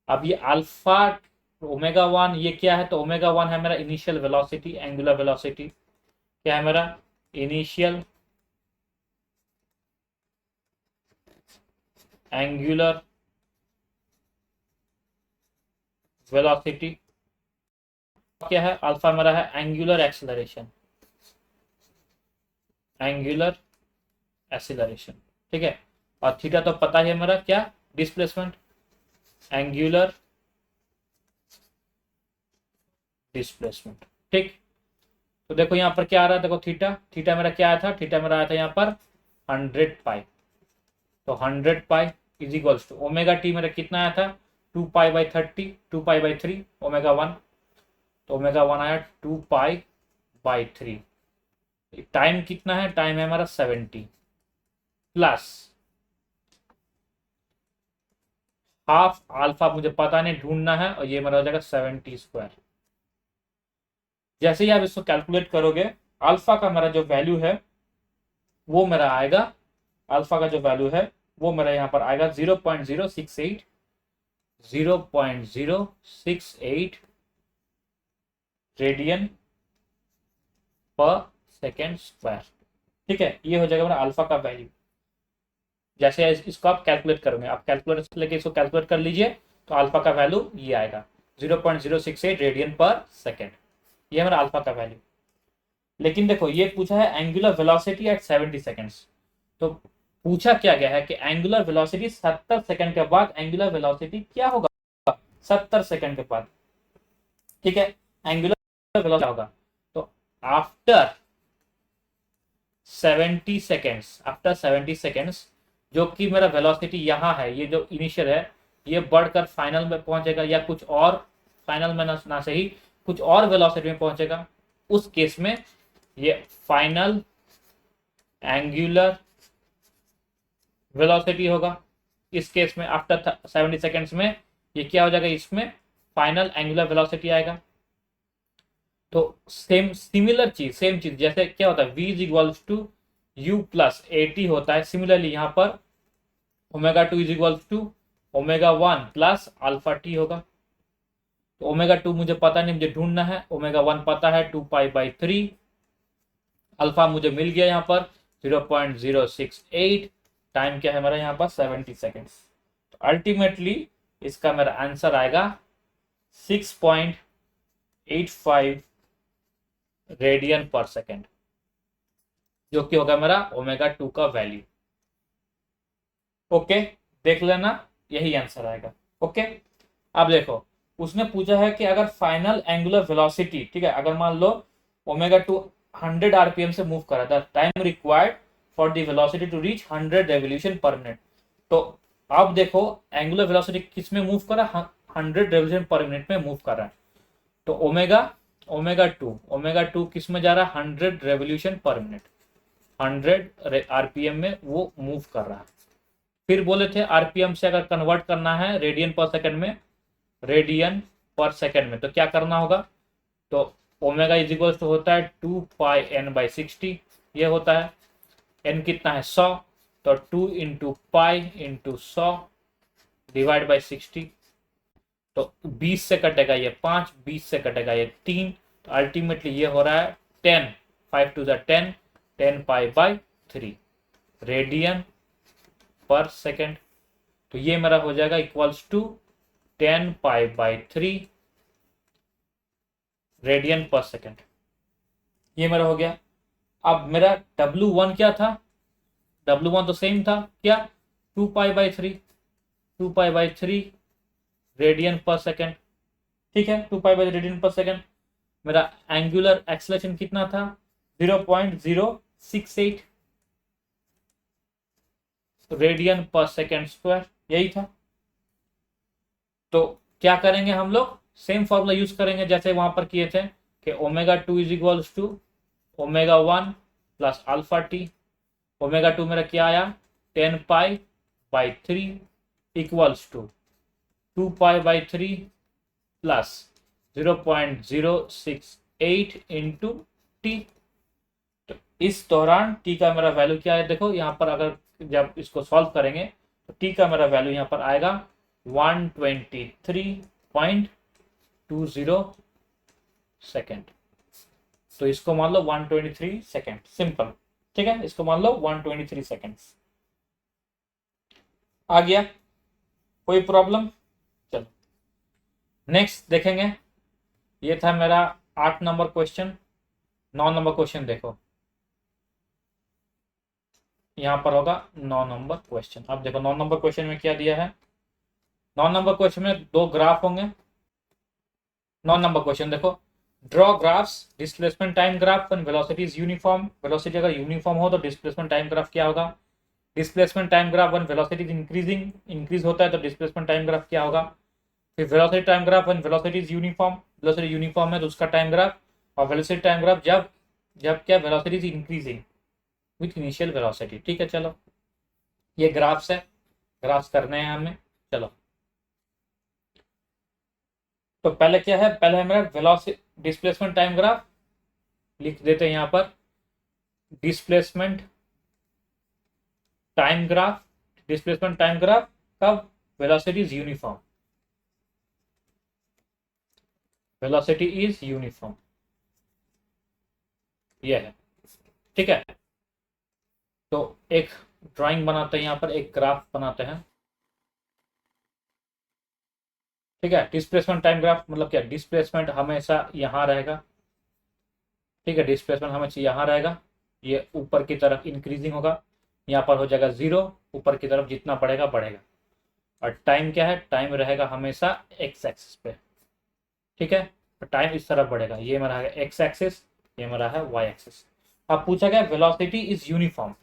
अब ये अल्फा ω1 ये क्या है, तो ω1 है मेरा इनिशियल वेलोसिटी, एंगुलर वेलोसिटी क्या है मेरा, इनिशियल एंगुलर वेलोसिटी क्या है, अल्फा मेरा है एंगुलर एक्सेलरेशन, एंगुलर एक्सेलरेशन, ठीक है। और थीटा तो पता ही है मेरा क्या, डिस्प्लेसमेंट, एंगुलर डिस्प्लेसमेंट, ठीक। तो देखो यहाँ पर क्या आ रहा है, देखो थीटा, थीटा मेरा क्या आया था, थीटा मेरा आया था यहाँ पर 100 पाई। तो 100 pi is equals to omega T मेरा कितना आया था, 2 pi by 30, 2 pi by 3 omega 1। तो ओमेगा 1 आया 2 पाई बाई 3। टाइम कितना है, टाइम है हमारा 70 प्लस हाफ अल्फा मुझे पता नहीं ढूंढना है, और ये मेरा हो जाएगा 70 स्क्वायर। जैसे ही आप इसको कैलकुलेट करोगे, अल्फा का मेरा जो वैल्यू है वो मेरा आएगा, अल्फा का जो वैल्यू है वो मेरा यहाँ पर आएगा 0.068, 0.068 रेडियन पर सेकेंड स्क्वायर, ठीक है। ये हो जाएगा मेरा अल्फा का वैल्यू। जैसे इसको आप कैलकुलेट करोगे, आप कैलकुलेटर लेके इसको कैलकुलेट कर लीजिए, तो अल्फा का वैल्यू ये आएगा 0.068 रेडियन पर सेकेंड, ये मेरा अल्फा का वैल्यू। लेकिन देखो ये पूछा है एंगुलर वेलोसिटी एट 70 सेकेंड्स। तो पूछा क्या गया है कि एंगुलर वेलोसिटी 70 सेकंड के बाद एंगुलर वेलोसिटी क्या होगा 70 सेकंड के बाद, ठीक है। एंगुलर वेलोसिटी होगा, तो आफ्टर 70 सेकेंड्स, आफ्टर 70 सेकेंड्स जो कि मेरा वेलोसिटी यहाँ है, ये जो इनिशियल है ये बढ़कर फाइनल में पहुंचेगा, या कुछ और फाइनल में ना सही कुछ और वेलोसिटी में पहुंचेगा, उस केस में ये फाइनल एंगुलर वेलोसिटी होगा। इस केस में आफ्टर 70 सेकेंड्स में ये क्या हो जाएगा, इसमें फाइनल एंगुलर वेलोसिटी आएगा। तो सेम सिमिलर चीज, सेम चीज जैसे क्या होता है v is equals to you plus A T होता है, सिमिलरली यहाँ पर omega 2 is equals to omega 1 plus alpha T होगा। तो ओमेगा 2 मुझे पता नहीं, मुझे ढूंढना है, ओमेगा 1 पता है 2 पाई बाई 3, अल्फा मुझे मिल गया यहाँ पर 0.068, टाइम क्या है मेरा यहाँ पर 70 सेकेंड्स। तो अल्टीमेटली इसका मेरा आंसर आएगा 6.85 रेडियन पर सेकेंड, जो कि होगा मेरा ओमेगा 2 का वैल्यू। ओके, देख लेना, यही आंसर आएगा। ओके, अब देखो उसने पूछा है कि अगर फाइनल एंगुलर वेलोसिटी, ठीक है, अगर मान लो ओमेगा 2 100 आरपीएम से मूव करा था, time required for the velocity to reach 100 revolution per minute. तो अब देखो एंगुलर वेलोसिटी किस में मूव करा, 100 रेवोल्यूशन पर मिनट में मूव कर रहा है। तो ओमेगा टू किस में जा रहा है, 100 रेवोल्यूशन पर मिनट, 100 आरपीएम में वो मूव कर रहा है। फिर बोले थे आरपीएम से अगर कन्वर्ट करना है रेडियन पर सेकंड में, रेडियन पर सेकंड में, तो क्या करना होगा, तो ओमेगा इज इक्वल टू होता है 2 पाई एन बाई 60, ये होता है, एन कितना है 100, तो 2 into pi into 100 divide by 60, तो 20 से कटेगा ये 5, 20 से कटेगा ये 3, तो अल्टीमेटली ये हो रहा है 10, 5 to the 10, 10 pi by 3 radian per second. तो ये मेरा हो जाएगा equals to 10 pi by 3 radian per second, ये मेरा हो गया। अब मेरा W1 क्या था, W1 तो सेम था क्या, 2 pi by 3, 2 pi by 3 radian per second, ठीक है, 2 pi by radian per second. मेरा एंगुलर एक्सेलरेशन कितना था, 0.068 रेडियन पर सेकेंड स्क्वायर, यही था। तो क्या करेंगे हम लोग, सेम फॉर्मूला यूज करेंगे जैसे वहां पर किए थे कि omega 2 is equals to omega 1 plus alpha T. Omega 2 मेरा क्या आया 10 pi by 3 equals to 2 pi by 3 plus 0.068 into T. तो इस दौरान टी का मेरा वैल्यू क्या है, देखो यहाँ पर अगर जब इसको सॉल्व करेंगे तो टी का मेरा वैल्यू यहाँ पर आएगा 123.20 सेकेंड। तो इसको मान लो 123 सेकेंड, सिंपल, ठीक है, इसको मान लो 123 सेकेंड्स। आ गया, कोई प्रॉब्लम? चलो नेक्स्ट देखेंगे। ये था मेरा 8 नंबर क्वेश्चन। 9 नंबर क्वेश्चन देखो, यहां पर होगा 9 नंबर क्वेश्चन। अब देखो 9 नंबर क्वेश्चन में क्या दिया है। 9 नंबर क्वेश्चन में दो ग्राफ होंगे। 9 नंबर क्वेश्चन देखो, draw graphs displacement time graph when velocity is uniform. Velocity अगर यूनिफॉर्म हो तो डिस्प्लेसमेंट टाइम ग्राफ क्या होगा? Displacement time graph when velocity is increasing, increase होता है तो डिस्प्लेसमेंट टाइम ग्राफ क्या होगा? फिर velocity time graph when velocity is uniform, velocity uniform है तो उसका टाइम ग्राफ। और वेलोसिटी टाइम ग्राफ जब जब क्या velocity is increasing with initial velocity. ठीक है, चलो ये ग्राफ्स है, ग्राफ्स करने हैं हमें। चलो तो पहले क्या है, पहले है मेरा वेलोसिटी डिस्प्लेसमेंट टाइम ग्राफ, लिख देते हैं यहां पर displacement time graph. Displacement time graph कब? Velocity is uniform, velocity is uniform, ये है। ठीक है, तो एक ड्राइंग बनाते हैं, यहां पर एक ग्राफ बनाते हैं। ठीक है, डिस्प्लेसमेंट टाइम ग्राफ मतलब क्या, डिस्प्लेसमेंट हमेशा यहां रहेगा। ठीक है, डिस्प्लेसमेंट हमेशा यहां रहेगा, ये ऊपर की तरफ इंक्रीजिंग होगा, यहाँ पर हो जाएगा 0, ऊपर की तरफ जितना बढ़ेगा बढ़ेगा। और टाइम क्या है, टाइम रहेगा हमेशा एक्स एक्सिस पे। ठीक है, तो टाइम इस तरफ बढ़ेगा, ये मेरा है एक्स एक्सिस, ये मेरा है वाई एक्सिस। अब पूछा गया वेलोसिटी इज यूनिफॉर्म।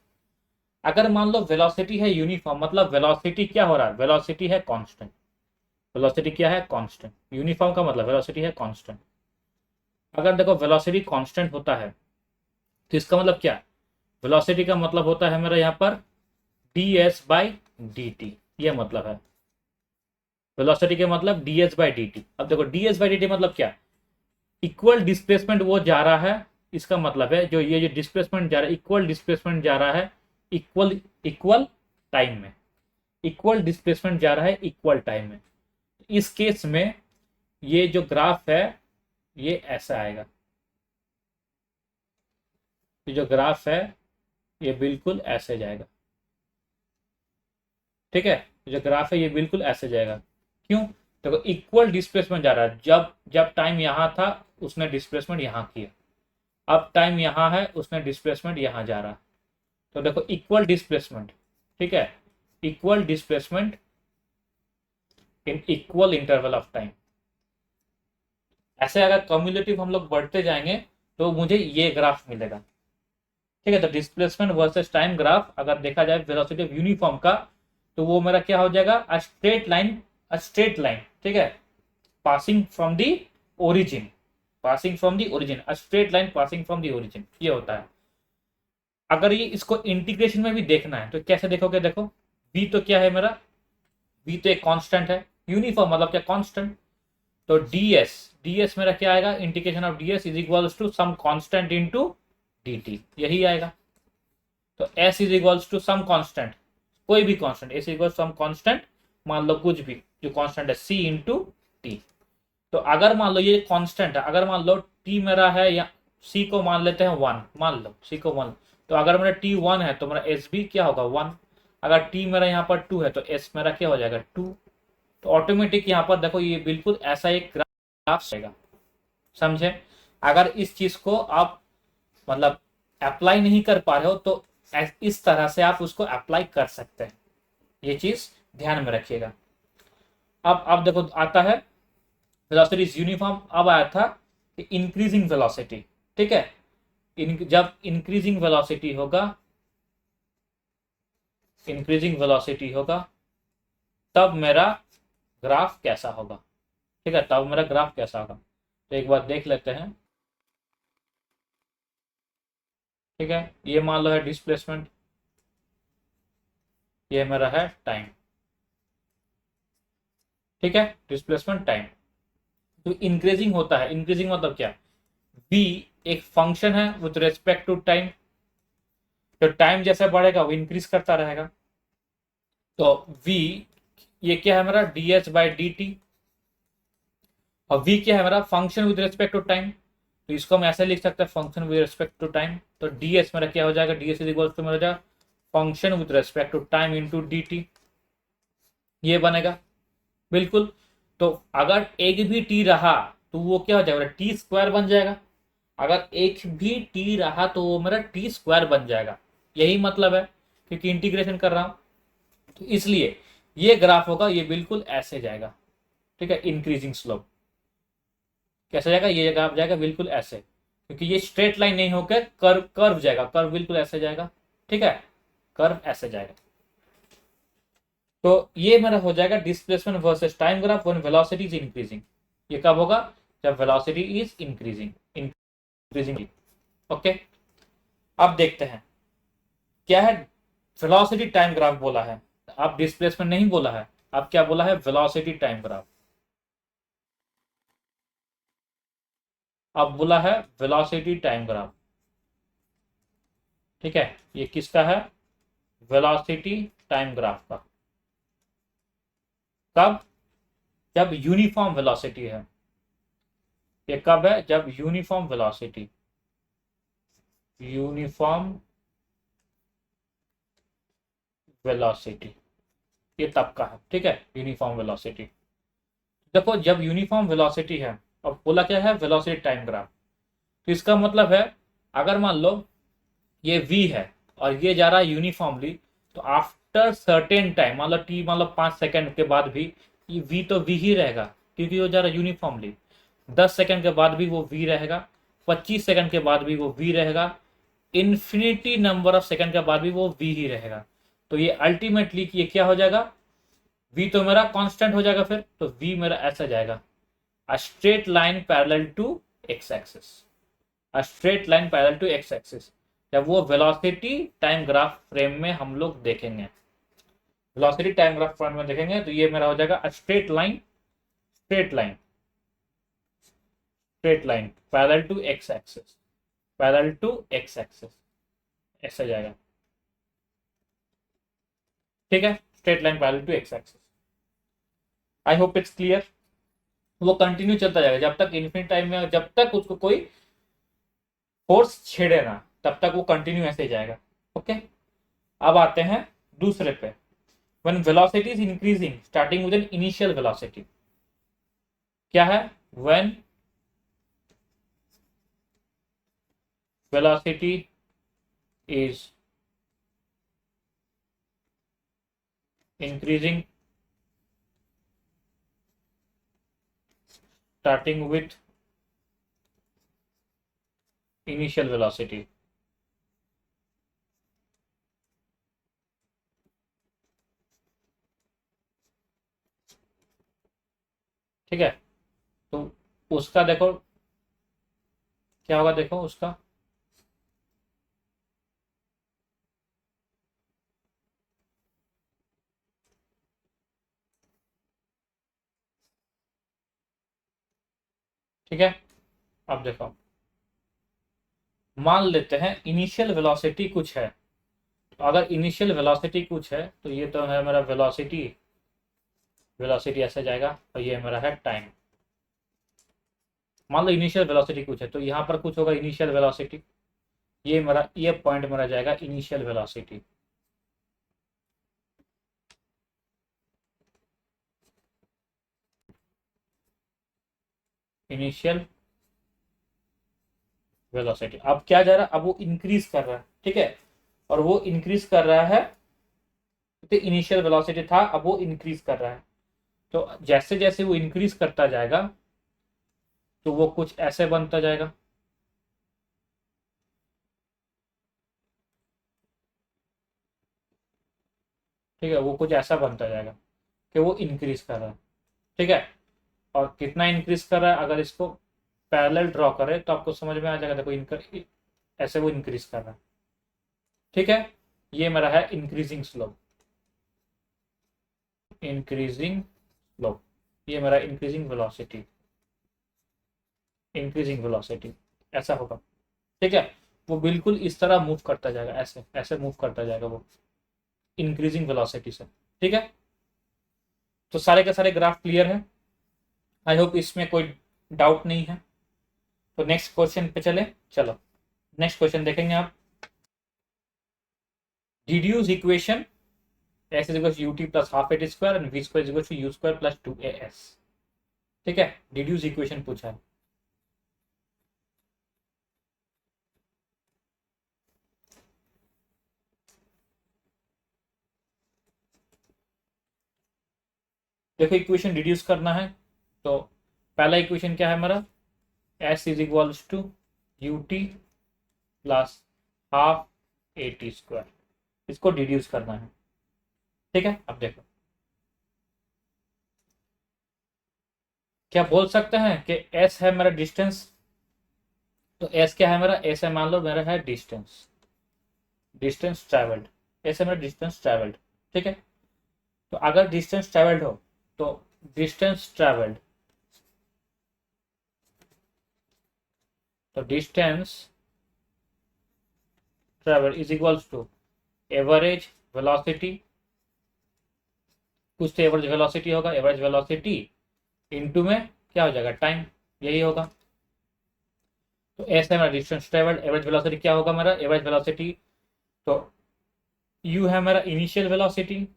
अगर मान लो वेलोसिटी है यूनिफॉर्म, मतलब वेलोसिटी क्या हो रहा है, वेलोसिटी है कांस्टेंट। वेलोसिटी क्या है, कांस्टेंट। यूनिफॉर्म का मतलब वेलोसिटी है कांस्टेंट। अगर देखो वेलोसिटी कांस्टेंट होता है तो इसका मतलब क्या, वेलोसिटी का मतलब होता है मेरा यहाँ पर D S by D T, ये मतलब है वेलोसिटी के मतलब D S by D T. अब देखो D S by D T मतलब क्या, इक्वल डिस्प्लेसमेंट वो जा रहा है, इसका मतलब है जो ये जो डिस्प्लेसमेंट जा रहा है, इक्वल डिस्प्लेसमेंट जा रहा है इक्वल इक्वल टाइम में, इक्वल डिस्प्लेसमेंट जा रहा है इक्वल टाइम में। इस केस में ये जो ग्राफ है ये ऐसा आएगा, ये जो ग्राफ है ये बिल्कुल ऐसे जाएगा। ठीक है, जो ग्राफ है ये बिल्कुल ऐसे जाएगा। क्यों? देखो इक्वल डिस्प्लेसमेंट जा रहा है, जब जब टाइम यहां था उसने डिस्प्लेसमेंट यहां किया, अब टाइम यहां है उसने डिस्प्लेसमेंट यहां जा रहा है। तो देखो इक्वल डिस्प्लेसमेंट, ठीक है, equal displacement in equal interval of time. ऐसे अगर कम्युलेटिव हम लोग बढ़ते जाएंगे तो मुझे ये ग्राफ मिलेगा। ठीक है, तो डिस्प्लेसमेंट वर्सेस टाइम ग्राफ अगर देखा जाए वेलोसिटी ऑफ यूनिफॉर्म का, तो वो मेरा क्या हो जाएगा, a straight line, a straight line. ठीक है, passing from the origin, passing from the origin, a straight line passing from the origin, ये होता है। अगर ये इसको इंटीग्रेशन में भी देखना है तो कैसे देखोगे, देखो v तो क्या है मेरा, v तो एक कांस्टेंट है, यूनिफॉर्म मतलब क्या, कांस्टेंट। तो ds, ds मेरा क्या आएगा, integration of ds is equals to some constant into dt, यही आएगा। तो s is equals to some constant, कोई भी constant, s equals some constant, मान लो कुछ भी जो कांस्टेंट है c इंटू टी। तो अगर मान लो ये कांस्टेंट है, अगर मान लो t मेरा है या c को मान लेते हैं 1, मान लो c को 1, तो अगर मेरा t 1 है तो मेरा s भी क्या होगा 1। अगर t मेरा यहाँ पर 2 है तो s मेरा क्या हो जाएगा 2। तो ऑटोमेटिक यहाँ पर देखो ये बिल्कुल ऐसा एक ग्राफ रहेगा, समझे। अगर इस चीज को आप मतलब अप्लाई नहीं कर पा रहे हो तो इस तरह से आप उसको अप्लाई कर सकते हैं, ये चीज ध्यान में रखिएगा। अब देखो आता है वेलोसिटी इज यूनिफॉर्म, अब आया था कि इंक्रीजिंग वेलोसिटी। ठीक है, जब इंक्रीजिंग वेलोसिटी होगा, इंक्रीजिंग वेलोसिटी होगा तब मेरा ग्राफ कैसा होगा। ठीक है, तब मेरा ग्राफ कैसा होगा, तो एक बार देख लेते हैं। ठीक है, ये मान लो है डिस्प्लेसमेंट, ये मेरा है टाइम। ठीक है, डिस्प्लेसमेंट टाइम तो इंक्रीजिंग होता है, इंक्रीजिंग मतलब क्या, v एक फंक्शन है विथ रेस्पेक्ट टू टाइम, तो टाइम जैसे बढ़ेगा वो इंक्रीज करता रहेगा। तो v ये क्या है मेरा D H by D T, और v क्या है मेरा function with respect to time, तो इसको हम ऐसे लिख सकते हैं function with respect to time. तो ds मेरा क्या हो जाएगा, ds इज इक्वल टू मेरा function with respect to time into D T. ये बनेगा बिल्कुल। तो अगर एक भी टी रहा तो वो क्या हो जाएगा, टी स्क्वायर बन जाएगा। अगर एक भी टी रहा तो वो मेरा टी स्क्वायर बन जाएगा, यही मतलब है, क्योंकि इंटीग्रेशन कर रहा हूं। तो इसलिए ये ग्राफ होगा, ये बिल्कुल ऐसे जाएगा, ठीक है, इंक्रीजिंग स्लोप। कैसे जाएगा, ये ग्राफ जाएगा बिल्कुल ऐसे, क्योंकि ये स्ट्रेट लाइन नहीं होकर कर्व कर्व जाएगा, कर्व बिल्कुल ऐसे जाएगा, ठीक है, कर्व ऐसे जाएगा। तो ये मेरा हो जाएगा displacement versus time graph when velocity is increasing. ये कब होगा, जब velocity is increasing, increasing. Okay, अब देखते हैं क्या है, वेलोसिटी टाइम ग्राफ बोला है, आप डिस्प्लेसमेंट नहीं बोला है, आप क्या बोला है, वेलोसिटी टाइम ग्राफ। अब बोला है वेलोसिटी टाइम ग्राफ, ठीक है, ये किसका है, वेलोसिटी टाइम ग्राफ का। कब, जब यूनिफॉर्म वेलोसिटी है। ये कब है, जब यूनिफॉर्म वेलोसिटी, यूनिफॉर्म वेलोसिटी, ये तब का है, ठीक है, यूनिफॉर्म वेलोसिटी। देखो जब यूनिफॉर्म वेलोसिटी है, अब बोला क्या है, वेलोसिटी टाइम ग्राफ। तो इसका मतलब है, अगर मान लो ये v है और ये जा रहा है यूनिफॉर्मली, तो आफ्टर सर्टेन टाइम, मान लो t, मान लो 5 सेकंड के बाद भी ये v तो v ही रहेगा, क्योंकि वो जा रहा है यूनिफॉर्मली। 10 सेकंड के बाद भी वो v रहेगा, 25 सेकंड के बाद भी वो v रहेगा, इन्फिनिटी नंबर ऑफ सेकंड के बाद भी वो v ही रहेगा। तो ये अल्टीमेटली ये क्या हो जाएगा, v तो मेरा कांस्टेंट हो जाएगा, फिर तो v मेरा ऐसा जाएगा, a straight line parallel to X axis, a straight line parallel to X axis. जब वो वेलोसिटी टाइम ग्राफ फ्रेम में हम लोग देखेंगे, वेलोसिटी टाइम ग्राफ फ्रेम में देखेंगे, तो ये मेरा हो जाएगा straight line, straight line, straight line parallel to X axis, parallel to X axis, ऐसा जाएगा, ठीक है, straight line parallel to X axis. I hope it's clear. वो कंटिन्यू चलता जाएगा जब तक इन्फिनिट टाइम में, जब तक उसको कोई फोर्स छेड़े ना, तब तक वो कंटिन्यू ऐसे ही जाएगा। ओके, अब आते हैं दूसरे पे, when velocity is increasing starting with an initial velocity। क्या है, when velocity is increasing starting with initial velocity। ठीक है, तो उसका देखो क्या होगा, देखो उसका, ठीक है। अब देखो, मान लेते हैं इनिशियल वेलोसिटी कुछ है, तो अगर इनिशियल वेलोसिटी कुछ है तो ये तो है मेरा वेलोसिटी, वेलोसिटी ऐसे जाएगा, और ये मेरा है टाइम। मान लो इनिशियल वेलोसिटी कुछ है, तो यहाँ पर कुछ होगा इनिशियल वेलोसिटी, ये मेरा, ये पॉइंट मेरा जाएगा इनिशियल वेलोसिटी। इनिशियल वेलोसिटी, अब क्या जा रहा है, अब वो इंक्रीज कर रहा है, ठीक है, और वो इंक्रीज कर रहा है, तो इनिशियल वेलोसिटी था, अब वो इंक्रीज कर रहा है। तो जैसे जैसे वो इंक्रीज करता जाएगा, तो वो कुछ ऐसे बनता जाएगा, ठीक है, वो कुछ ऐसा बनता जाएगा कि वो इंक्रीज कर रहा है, ठीक है। और कितना इंक्रीज कर रहा है, अगर इसको पैरेलल ड्रॉ करें तो आपको समझ में आ जाएगा, देखो ऐसे वो इंक्रीज कर रहा है, ठीक है। ये मेरा है इंक्रीजिंग स्लोप, इंक्रीजिंग स्लोप, ये मेरा इंक्रीजिंग वेलोसिटी, इंक्रीजिंग वेलोसिटी ऐसा होगा, ठीक है। वो बिल्कुल इस तरह मूव करता जाएगा, ऐसे ऐसे मूव करता जाएगा वो इंक्रीजिंग वेलोसिटी से, ठीक है। तो सारे के सारे ग्राफ क्लियर है, आई होप इसमें कोई डाउट नहीं है। तो नेक्स्ट क्वेश्चन पे चले, चलो नेक्स्ट क्वेश्चन देखेंगे आप। Deduce equation S is equal to you T plus half A T square and V square is equal to you square plus 2as। ठीक है, डिड्यूस इक्वेशन पूछा है। देखो इक्वेशन डिड्यूस करना है तो पहला इक्वेशन क्या है हमारा, S is equals to you T plus half A T square, इसको डिड्यूस करना है। ठीक है, अब देखो क्या बोल सकते हैं कि एस है मेरा डिस्टेंस, तो एस क्या है मेरा, एस है मान लो मेरा है डिस्टेंस, डिस्टेंस ट्रेवल्ड, एस है मेरा डिस्टेंस ट्रेवल्ड। ठीक है, तो अगर डिस्टेंस ट्रेवल्ड हो तो डिस्टेंस ट्रेवल्ड, तो distance travelled is equals to average velocity, कुछ तो एवरेज वेलोसिटी होगा, एवरेज वेलोसिटी इनटू में क्या हो जाएगा, टाइम, यही होगा। तो एस है मेरा डिस्टेंस ट्रेवल्ड, एवरेज वेलोसिटी क्या होगा मेरा, एवरेज वेलोसिटी, तो यू है मेरा इनिशियल वेलोसिटी,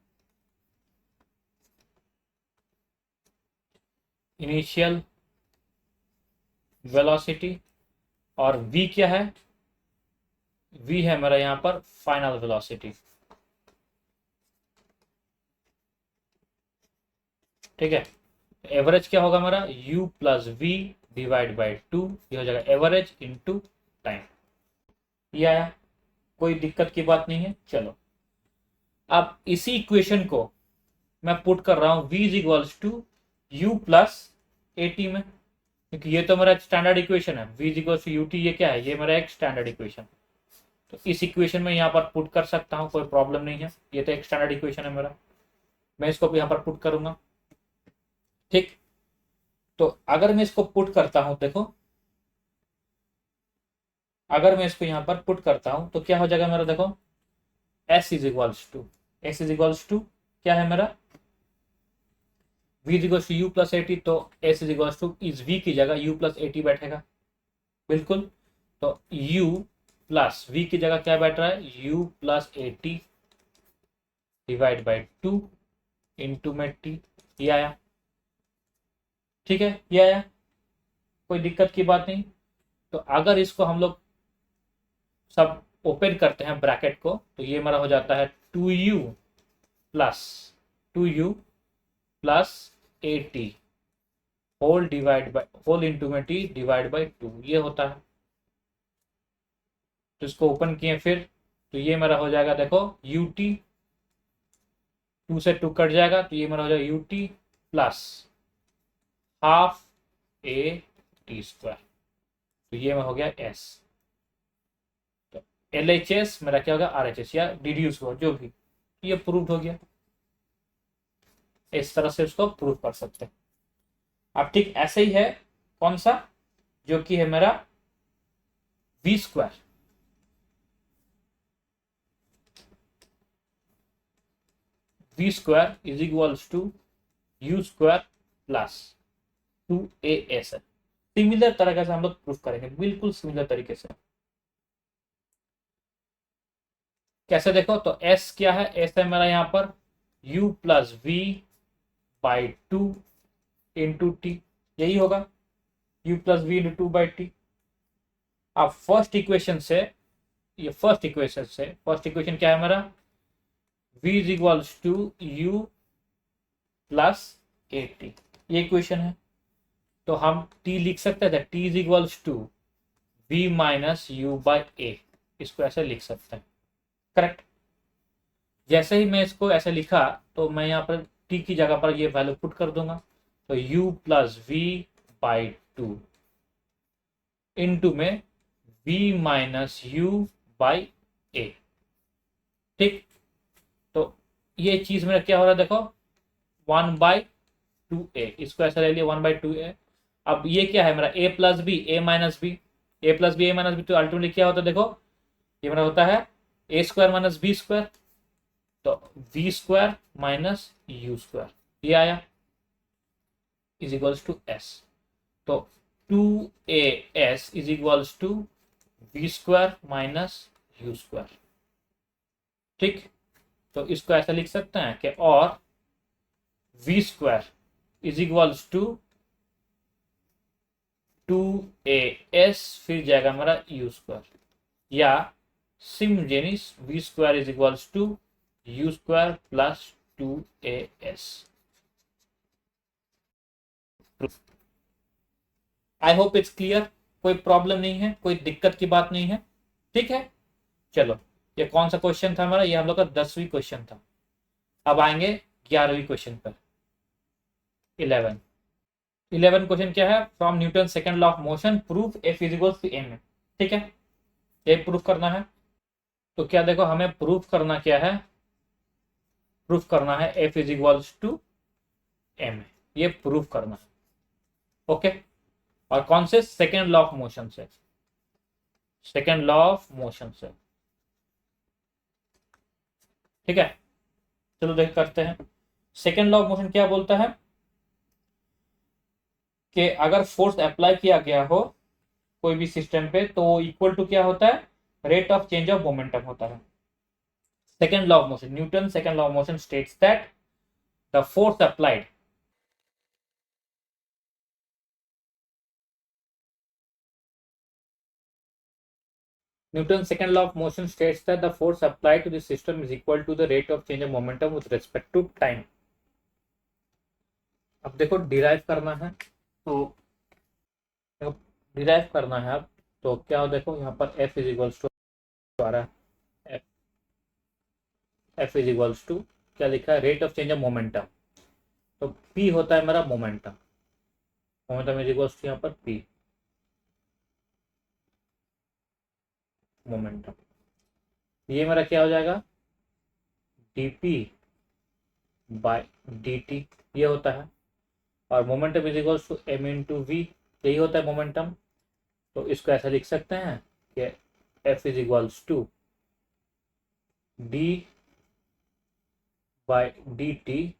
इनिशियल वेलोसिटी, और v क्या है, v है मेरा यहां पर फाइनल वेलोसिटी। ठीक है, एवरेज क्या होगा मेरा, u plus v divide by 2, ये हो जाएगा एवरेज इनटू टाइम। ये आया, कोई दिक्कत की बात नहीं है। चलो अब इसी इक्वेशन को मैं पुट कर रहा हूं v is equals to you plus A t में, क्योंकि ये तो मेरा स्टैंडर्ड इक्वेशन है, v is equals to you t, ये क्या है, ये मेरा एक स्टैंडर्ड इक्वेशन, तो इस इक्वेशन में यहाँ पर पुट कर सकता हूँ, कोई प्रॉब्लम नहीं है, ये तो एक स्टैंडर्ड इक्वेशन है मेरा, मैं इसको भी यहाँ पर पुट करूंगा। ठीक, तो अगर मैं इसको पुट करता हूं, देखो अगर मैं इसको यहाँ पर पुट करता हूं तो क्या हो जाएगा मेरा, देखो s is equals to, s is equals to क्या है मेरा, v is equals to you plus A t, तो s इज इक्वल्स टू इस v की जगह u प्लस ए टी बैठेगा, बिल्कुल, तो u प्लस v की जगह क्या बैठ रहा है, u plus A T divide by 2 into में t, ये आया। ठीक है, ये आया, कोई दिक्कत की बात नहीं। तो अगर इसको हम लोग सब ओपन करते हैं ब्रैकेट को, तो ये मेरा हो जाता है 2u plus 2u plus A t whole divide by whole into में टी डिवाइड बाई 2, ये होता है। तो इसको ओपन किए फिर, तो ये मेरा हो जाएगा, देखो यू टी, 2 से 2 कट जाएगा, तो ये मेरा हो जाएगा you T plus half A T square, तो ये मेरा हो गया एस, तो एल एच एस मेरा क्या होगा, आर एच एस, या डिड्यूस हुआ जो भी, ये प्रूव हो गया। इस तरह से इसको प्रूव कर सकते हैं। अब ठीक ऐसे ही है, कौन सा, जो कि है मेरा v square, v square is equals to you square plus 2as है। सिमिलर तरीके से हम लोग प्रूफ करेंगे, बिल्कुल सिमिलर तरीके से। कैसे देखो, तो s क्या है, s है मेरा यहाँ पर u plus we by 2 into T, यही होगा u plus V into 2 by T. अब फर्स्ट इक्वेशन से, ये फर्स्ट इक्वेशन क्या है मेरा, v is equals to u plus A T, ये इक्वेशन है। तो हम t लिख सकते थे, t is equals to v minus you by A, इसको ऐसे लिख सकते हैं, करेक्ट। जैसे ही मैं इसको ऐसे लिखा, तो मैं यहाँ पर t की जगह पर ये वैल्यू पुट कर दूंगा, तो u plus we by 2 into में v minus you by a. ठीक, तो ये चीज मेरा क्या हो रहा है, देखो 1/2a, इसको ऐसा ले लिया 1/2a। अब ये क्या है मेरा, a plus b a minus b, a plus b a minus b, तो अल्टीमेटली क्या होता है, देखो ये मेरा होता है a square minus b square, तो v square minus u square, ये आया इज इक्वल्स टू एस। तो 2as is equals to v square minus u square. ठीक, तो इसको ऐसा लिख सकते हैं कि और v square is equals to 2as फिर जाएगा हमारा u स्क्वायर, या सिमजेनिस v square is equals to u square plus 2as। I hope it's clear, कोई प्रॉब्लम नहीं है, कोई दिक्कत की बात नहीं है, ठीक है। चलो, ये कौन सा क्वेश्चन था हमारा, ये हम लोग का 10वीं क्वेश्चन था। अब आएंगे 11वीं क्वेश्चन पर। 11 क्वेश्चन क्या है, from Newton second law of motion proof f is equals to m. ठीक है, ये प्रूफ करना है। तो क्या देखो, हमें प्रूफ करना क्या है, प्रूफ करना है f is equals to m, ये प्रूफ करना है। ओके, और कौन से, सेकेंड लॉ ऑफ मोशन से, सेकेंड लॉ ऑफ मोशन से। ठीक है, चलो देख करते हैं। सेकेंड लॉ ऑफ मोशन क्या बोलता है कि अगर फोर्स अप्लाई किया गया हो कोई भी सिस्टम पे तो इक्वल टू क्या होता है, rate of change of momentum होता है। Second law of motion, Newton second law of motion states that the force applied Newton's second law of motion states that the force applied to the system is equal to the rate of change of momentum with respect to time. अब देखो derive करना है, तो derive करना है अब, तो क्या हो, देखो यहाँ पर F इज इक्वल्स टू आ रहा है, F इज इक्वल्स टू क्या लिखा है, rate of change of momentum. तो P होता है मेरा momentum, momentum is equals to यहाँ पर P मोमेंटम। ये मेरा क्या हो जाएगा, dp बाय dt ये होता है, और momentum is equals to m into v, यही होता है मोमेंटम। तो इसको ऐसा लिख सकते हैं कि f is equals to d by dt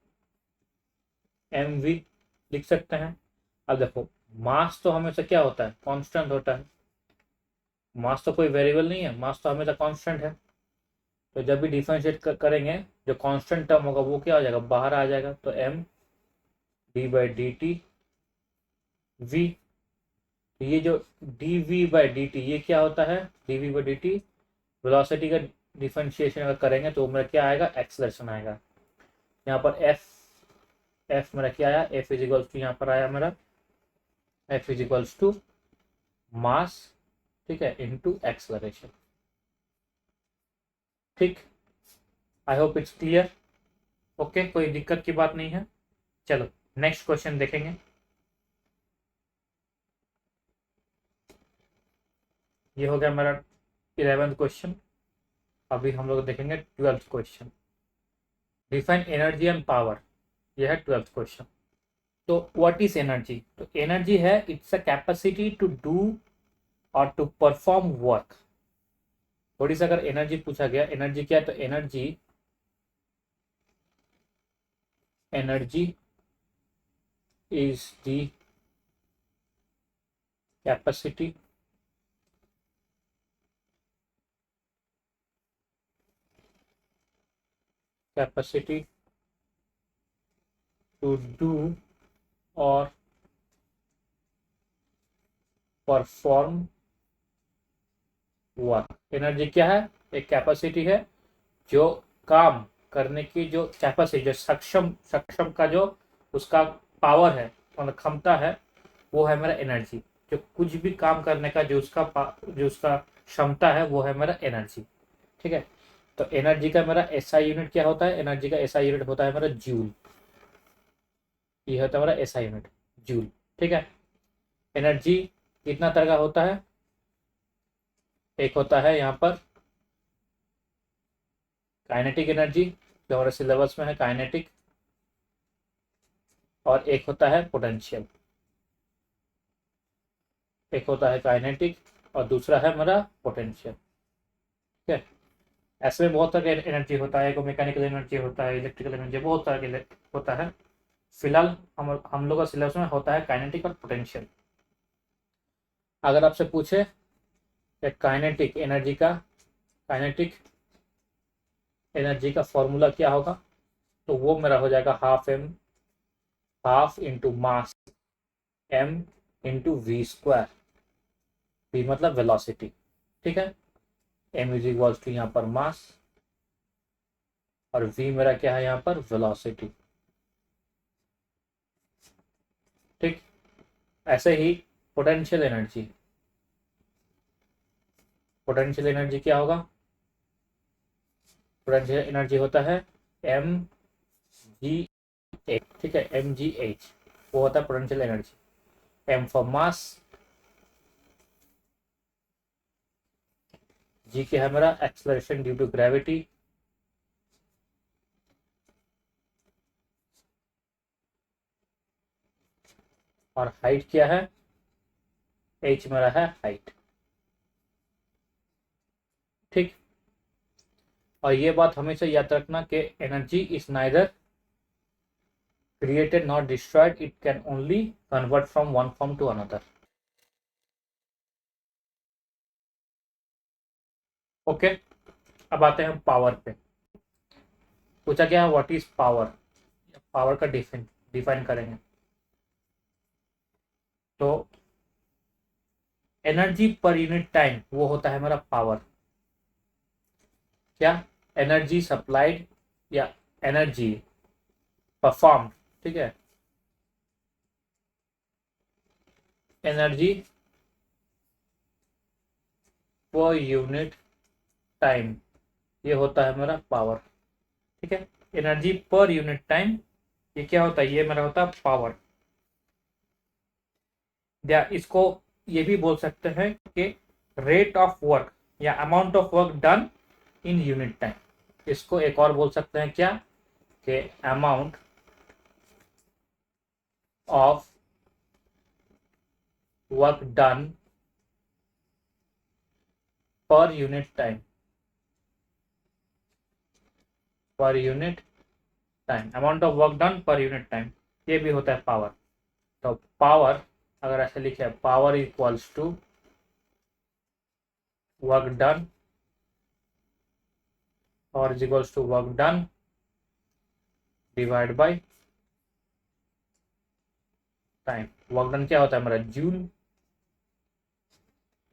mv लिख सकते हैं। अब देखो, मास तो हमेशा क्या होता है, कांस्टेंट होता है, मास तो कोई वेरिएबल नहीं है, मास तो हमेशा कांस्टेंट है। तो जब भी डिफरेंशिएट करेंगे, जो कांस्टेंट टर्म होगा वो क्या हो जाएगा, बाहर आ जाएगा। तो m d by D T v, तो ये जो dv बाई डी टी ये क्या होता है, dv by D T velocity का डिफरेंशिएशन अगर करेंगे तो मेरा क्या आएगा, एक्सेलरेशन आएगा। यहाँ पर f मेरा क्या आया, f इज इक्वल्स टू यहाँ पर आया मेरा f is equals to mass, ठीक है, इनटू एक्सेलरेशन। ठीक, I hope it's clear. Okay, कोई दिक्कत की बात नहीं है। चलो नेक्स्ट क्वेश्चन देखेंगे। ये हो गया मेरा 11th क्वेश्चन। अभी हम लोग देखेंगे 12th question, define energy and power. यह है 12th क्वेश्चन। तो व्हाट इज एनर्जी, तो एनर्जी है, it's a capacity to do और टू परफॉर्म वर्क। थोड़ी सा अगर एनर्जी पूछा गया, एनर्जी क्या है, तो energy is the capacity to do or perform work. Energy क्या है, एक कैपेसिटी है, जो काम करने की जो कैपेसिटी, जो सक्षम का जो उसका पावर है, मतलब क्षमता है, वो है मेरा एनर्जी। जो कुछ भी काम करने का जो उसका क्षमता है वो है मेरा एनर्जी। ठीक है, तो एनर्जी का मेरा एसआई यूनिट क्या होता है, एनर्जी का एसआई यूनिट होता है मेरा जूल। ये होता है मेरा एसआई यूनिट जूल। ठीक है, एनर्जी कितना तरह का होता है, एक होता है यहाँ पर काइनेटिक एनर्जी, जो हमारे सिलेबस में है काइनेटिक, और एक होता है पोटेंशियल। एक होता है काइनेटिक और दूसरा है मेरा पोटेंशियल। ठीक है, ऐसे में बहुत तरह का एनर्जी होता है, मैकेनिकल एनर्जी होता है, इलेक्ट्रिकल एनर्जी, बहुत तरह के होता है। फिलहाल हम लोग का सिलेबस में होता है काइनेटिक और पोटेंशियल। अगर आपसे पूछे काइनेटिक एनर्जी का, काइनेटिक एनर्जी का फॉर्मूला क्या होगा, तो वो मेरा हो जाएगा half into mass m into v square, v मतलब वेलोसिटी, ठीक है। m इज इक्वल्स टू यहाँ पर मास और v मेरा क्या है यहाँ पर वेलोसिटी, ठीक। ऐसे ही पोटेंशियल एनर्जी, पोटेंशियल एनर्जी क्या होगा, पोटेंशियल एनर्जी होता है एम जी एच, ठीक है, एम जी एच, वो होता है potential energy. M for mass, G क्या है मेरा एक्सेलरेशन ड्यू टू ग्रेविटी, और हाइट क्या है, एच मेरा है हाइट, ठीक। और ये बात हमेशा याद रखना कि energy is neither created not destroyed, it can only convert from one form to another। Okay, अब आते हैं पावर पे। पूछा क्या है व्हाट इज पावर, पावर का डिफाइन करेंगे। तो एनर्जी पर यूनिट टाइम वो होता है मेरा पावर, क्या, एनर्जी सप्लाइड या एनर्जी परफॉर्म, ठीक है, एनर्जी पर यूनिट टाइम, ये होता है मेरा पावर, ठीक है। एनर्जी पर यूनिट टाइम ये क्या होता है, ये मेरा होता है पावर। या इसको ये भी बोल सकते हैं कि रेट ऑफ वर्क या amount of work done in unit time, इसको एक और बोल सकते हैं क्या, कि amount of work done per unit time, per unit time, amount of work done per unit time, ये भी होता है पावर। तो पावर अगर ऐसे लिखे, power equals to work done और is equals to work done divide by time. Work done क्या होता है मेरा जूल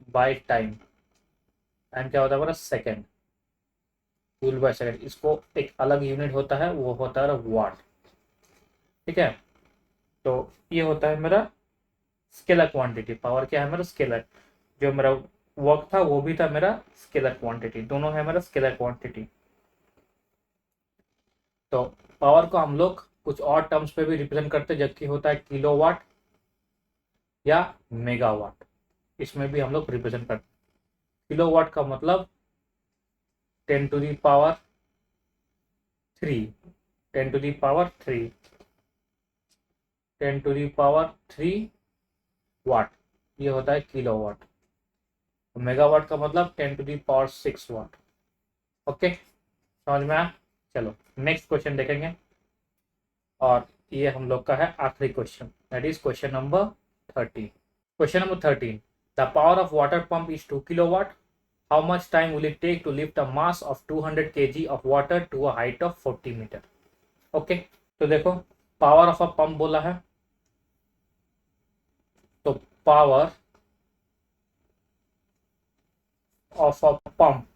बाय टाइम, टाइम क्या होता है मेरा सेकेंड, जूल बाय सेकेंड। इसको एक अलग यूनिट होता है वो होता है वाट, ठीक है। तो ये होता है मेरा स्केलर क्वांटिटी, पावर क्या है मेरा स्केलर, जो मेरा वर्क था वो भी था मेरा स्केलर क्वांटिटी, दोनों है मेरा स्केलर क्वांटिटी। तो पावर को हम लोग कुछ और टर्म्स पे भी रिप्रेजेंट करते हैं, जबकि होता है किलोवाट या मेगावाट, इसमें भी हम लोग रिप्रेजेंट करते हैं। किलोवाट का मतलब 10 to the power 3, 10 to the power 3, 10 to the power 3 watt, ये होता है किलोवाट। मेगावाट का मतलब 10 to the power 6 watt. Okay, समझ में आया। चलो नेक्स्ट क्वेश्चन देखेंगे, और ये हम लोग का है आखिरी question, that is question number 13। Question number 13, the power of water pump is 2 kilowatt, how much time will it take to lift a mass of 200 kg of water to a height of 40 metre. Okay, तो देखो power of a pump बोला है, तो power of a pump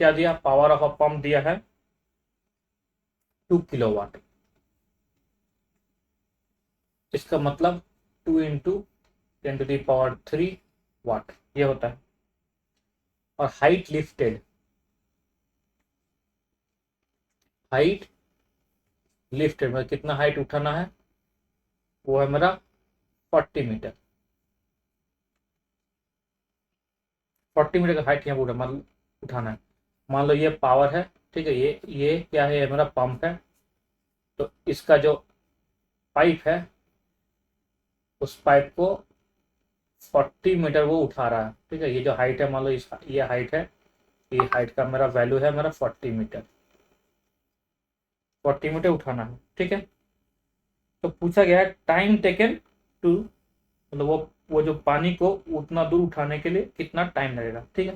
क्या दिया, power of a pump दिया है 2 kilowatt, इसका मतलब 2 into 10 to the power 3 watt ये होता है। और हाइट लिफ्टेड, हाइट लिफ्टेड मतलब कितना हाइट उठाना है, वो है मेरा 40 मीटर, 40 मीटर का हाइट यहाँ पर मतलब उठाना है। मान लो ये पावर है, ठीक है, ये क्या है, ये मेरा पंप है, तो इसका जो पाइप है उस पाइप को 40 मीटर वो उठा रहा है, ठीक है। ये जो हाइट है मान लो इस ये हाइट है, ये हाइट का मेरा वैल्यू है मेरा 40 मीटर, 40 मीटर उठाना है, ठीक है। तो पूछा गया है टाइम टेकन टू, मतलब वो जो पानी को उतना दूर उठाने के लिए कितना टाइम लगेगा, ठीक है।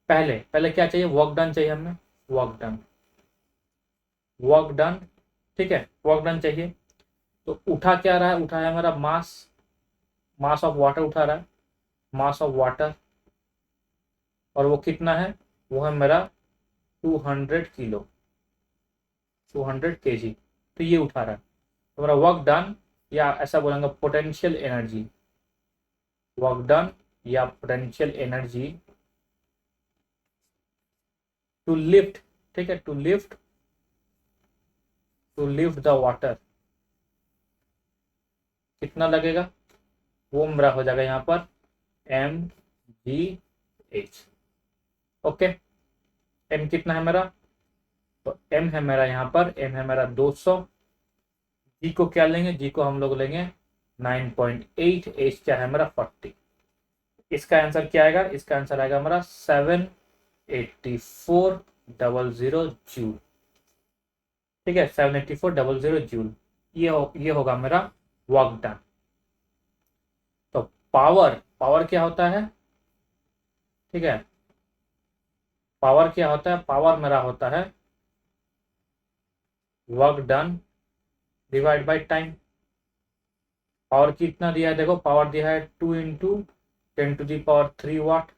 पहले पहले क्या चाहिए, वर्क डन चाहिए हमें, वर्क डन। वर्क डन, ठीक है, वर्क डन चाहिए। तो उठा क्या रहा है, उठा है मेरा मास, मास ऑफ वाटर उठा रहा है, मास ऑफ वाटर, और वो कितना है, वो है मेरा 200 किलो, 200 केजी। तो ये उठा रहा है, तो मेरा वर्क डन, या ऐसा बोलेंगे पोटेंशियल एनर्जी, वर्क डन या पोटेंशियल एनर्जी टू लिफ्ट, ठीक है, टू लिफ्ट द वाटर, कितना लगेगा, वो मेरा हो जाएगा यहाँ पर mgh। ओके, m कितना है मेरा, तो m है मेरा यहाँ पर, m है मेरा 200, g को क्या लेंगे, g को हम लोग लेंगे 9.8, h क्या है मेरा 40। इसका आंसर क्या आएगा, इसका आंसर आएगा मेरा 78400 जूल, ठीक है, 78400 जूल। ये होगा मेरा वर्क डन। तो पावर, पावर क्या होता है, ठीक है, पावर क्या होता है, पावर मेरा होता है work done divide by time. Power कितना दिया है, देखो पावर दिया है 2 into 10⁻³ watt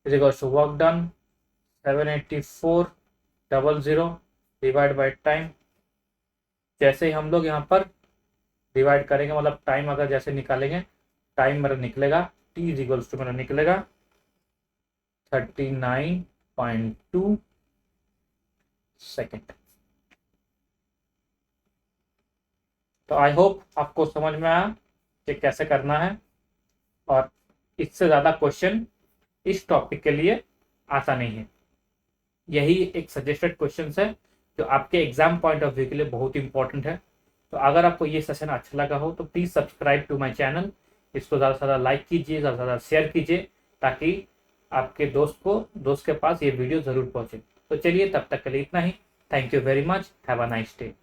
is equal to work done 78400 divide by time. जैसे ही हम लोग यहाँ पर डिवाइड करेंगे, मतलब टाइम अगर जैसे निकालेंगे, टाइम मेरा निकलेगा t इज इक्वल टू मेरा निकलेगा 39.2 सेकेंड। तो आई होप आपको समझ में आया कि कैसे करना है, और इससे ज़्यादा क्वेश्चन इस टॉपिक के लिए आता नहीं है। यही एक सजेस्टेड क्वेश्चन है जो आपके एग्जाम पॉइंट ऑफ व्यू के लिए बहुत इंपॉर्टेंट है। तो अगर आपको ये सेशन अच्छा लगा हो तो please subscribe to my channel, इसको ज़्यादा से ज़्यादा लाइक कीजिए, ज़्यादा से ज़्यादा शेयर कीजिए, ताकि आपके दोस्त के पास ये वीडियो ज़रूर पहुँचे। तो चलिए, तब तक के लिए इतना ही। Thank you very much, have a nice day.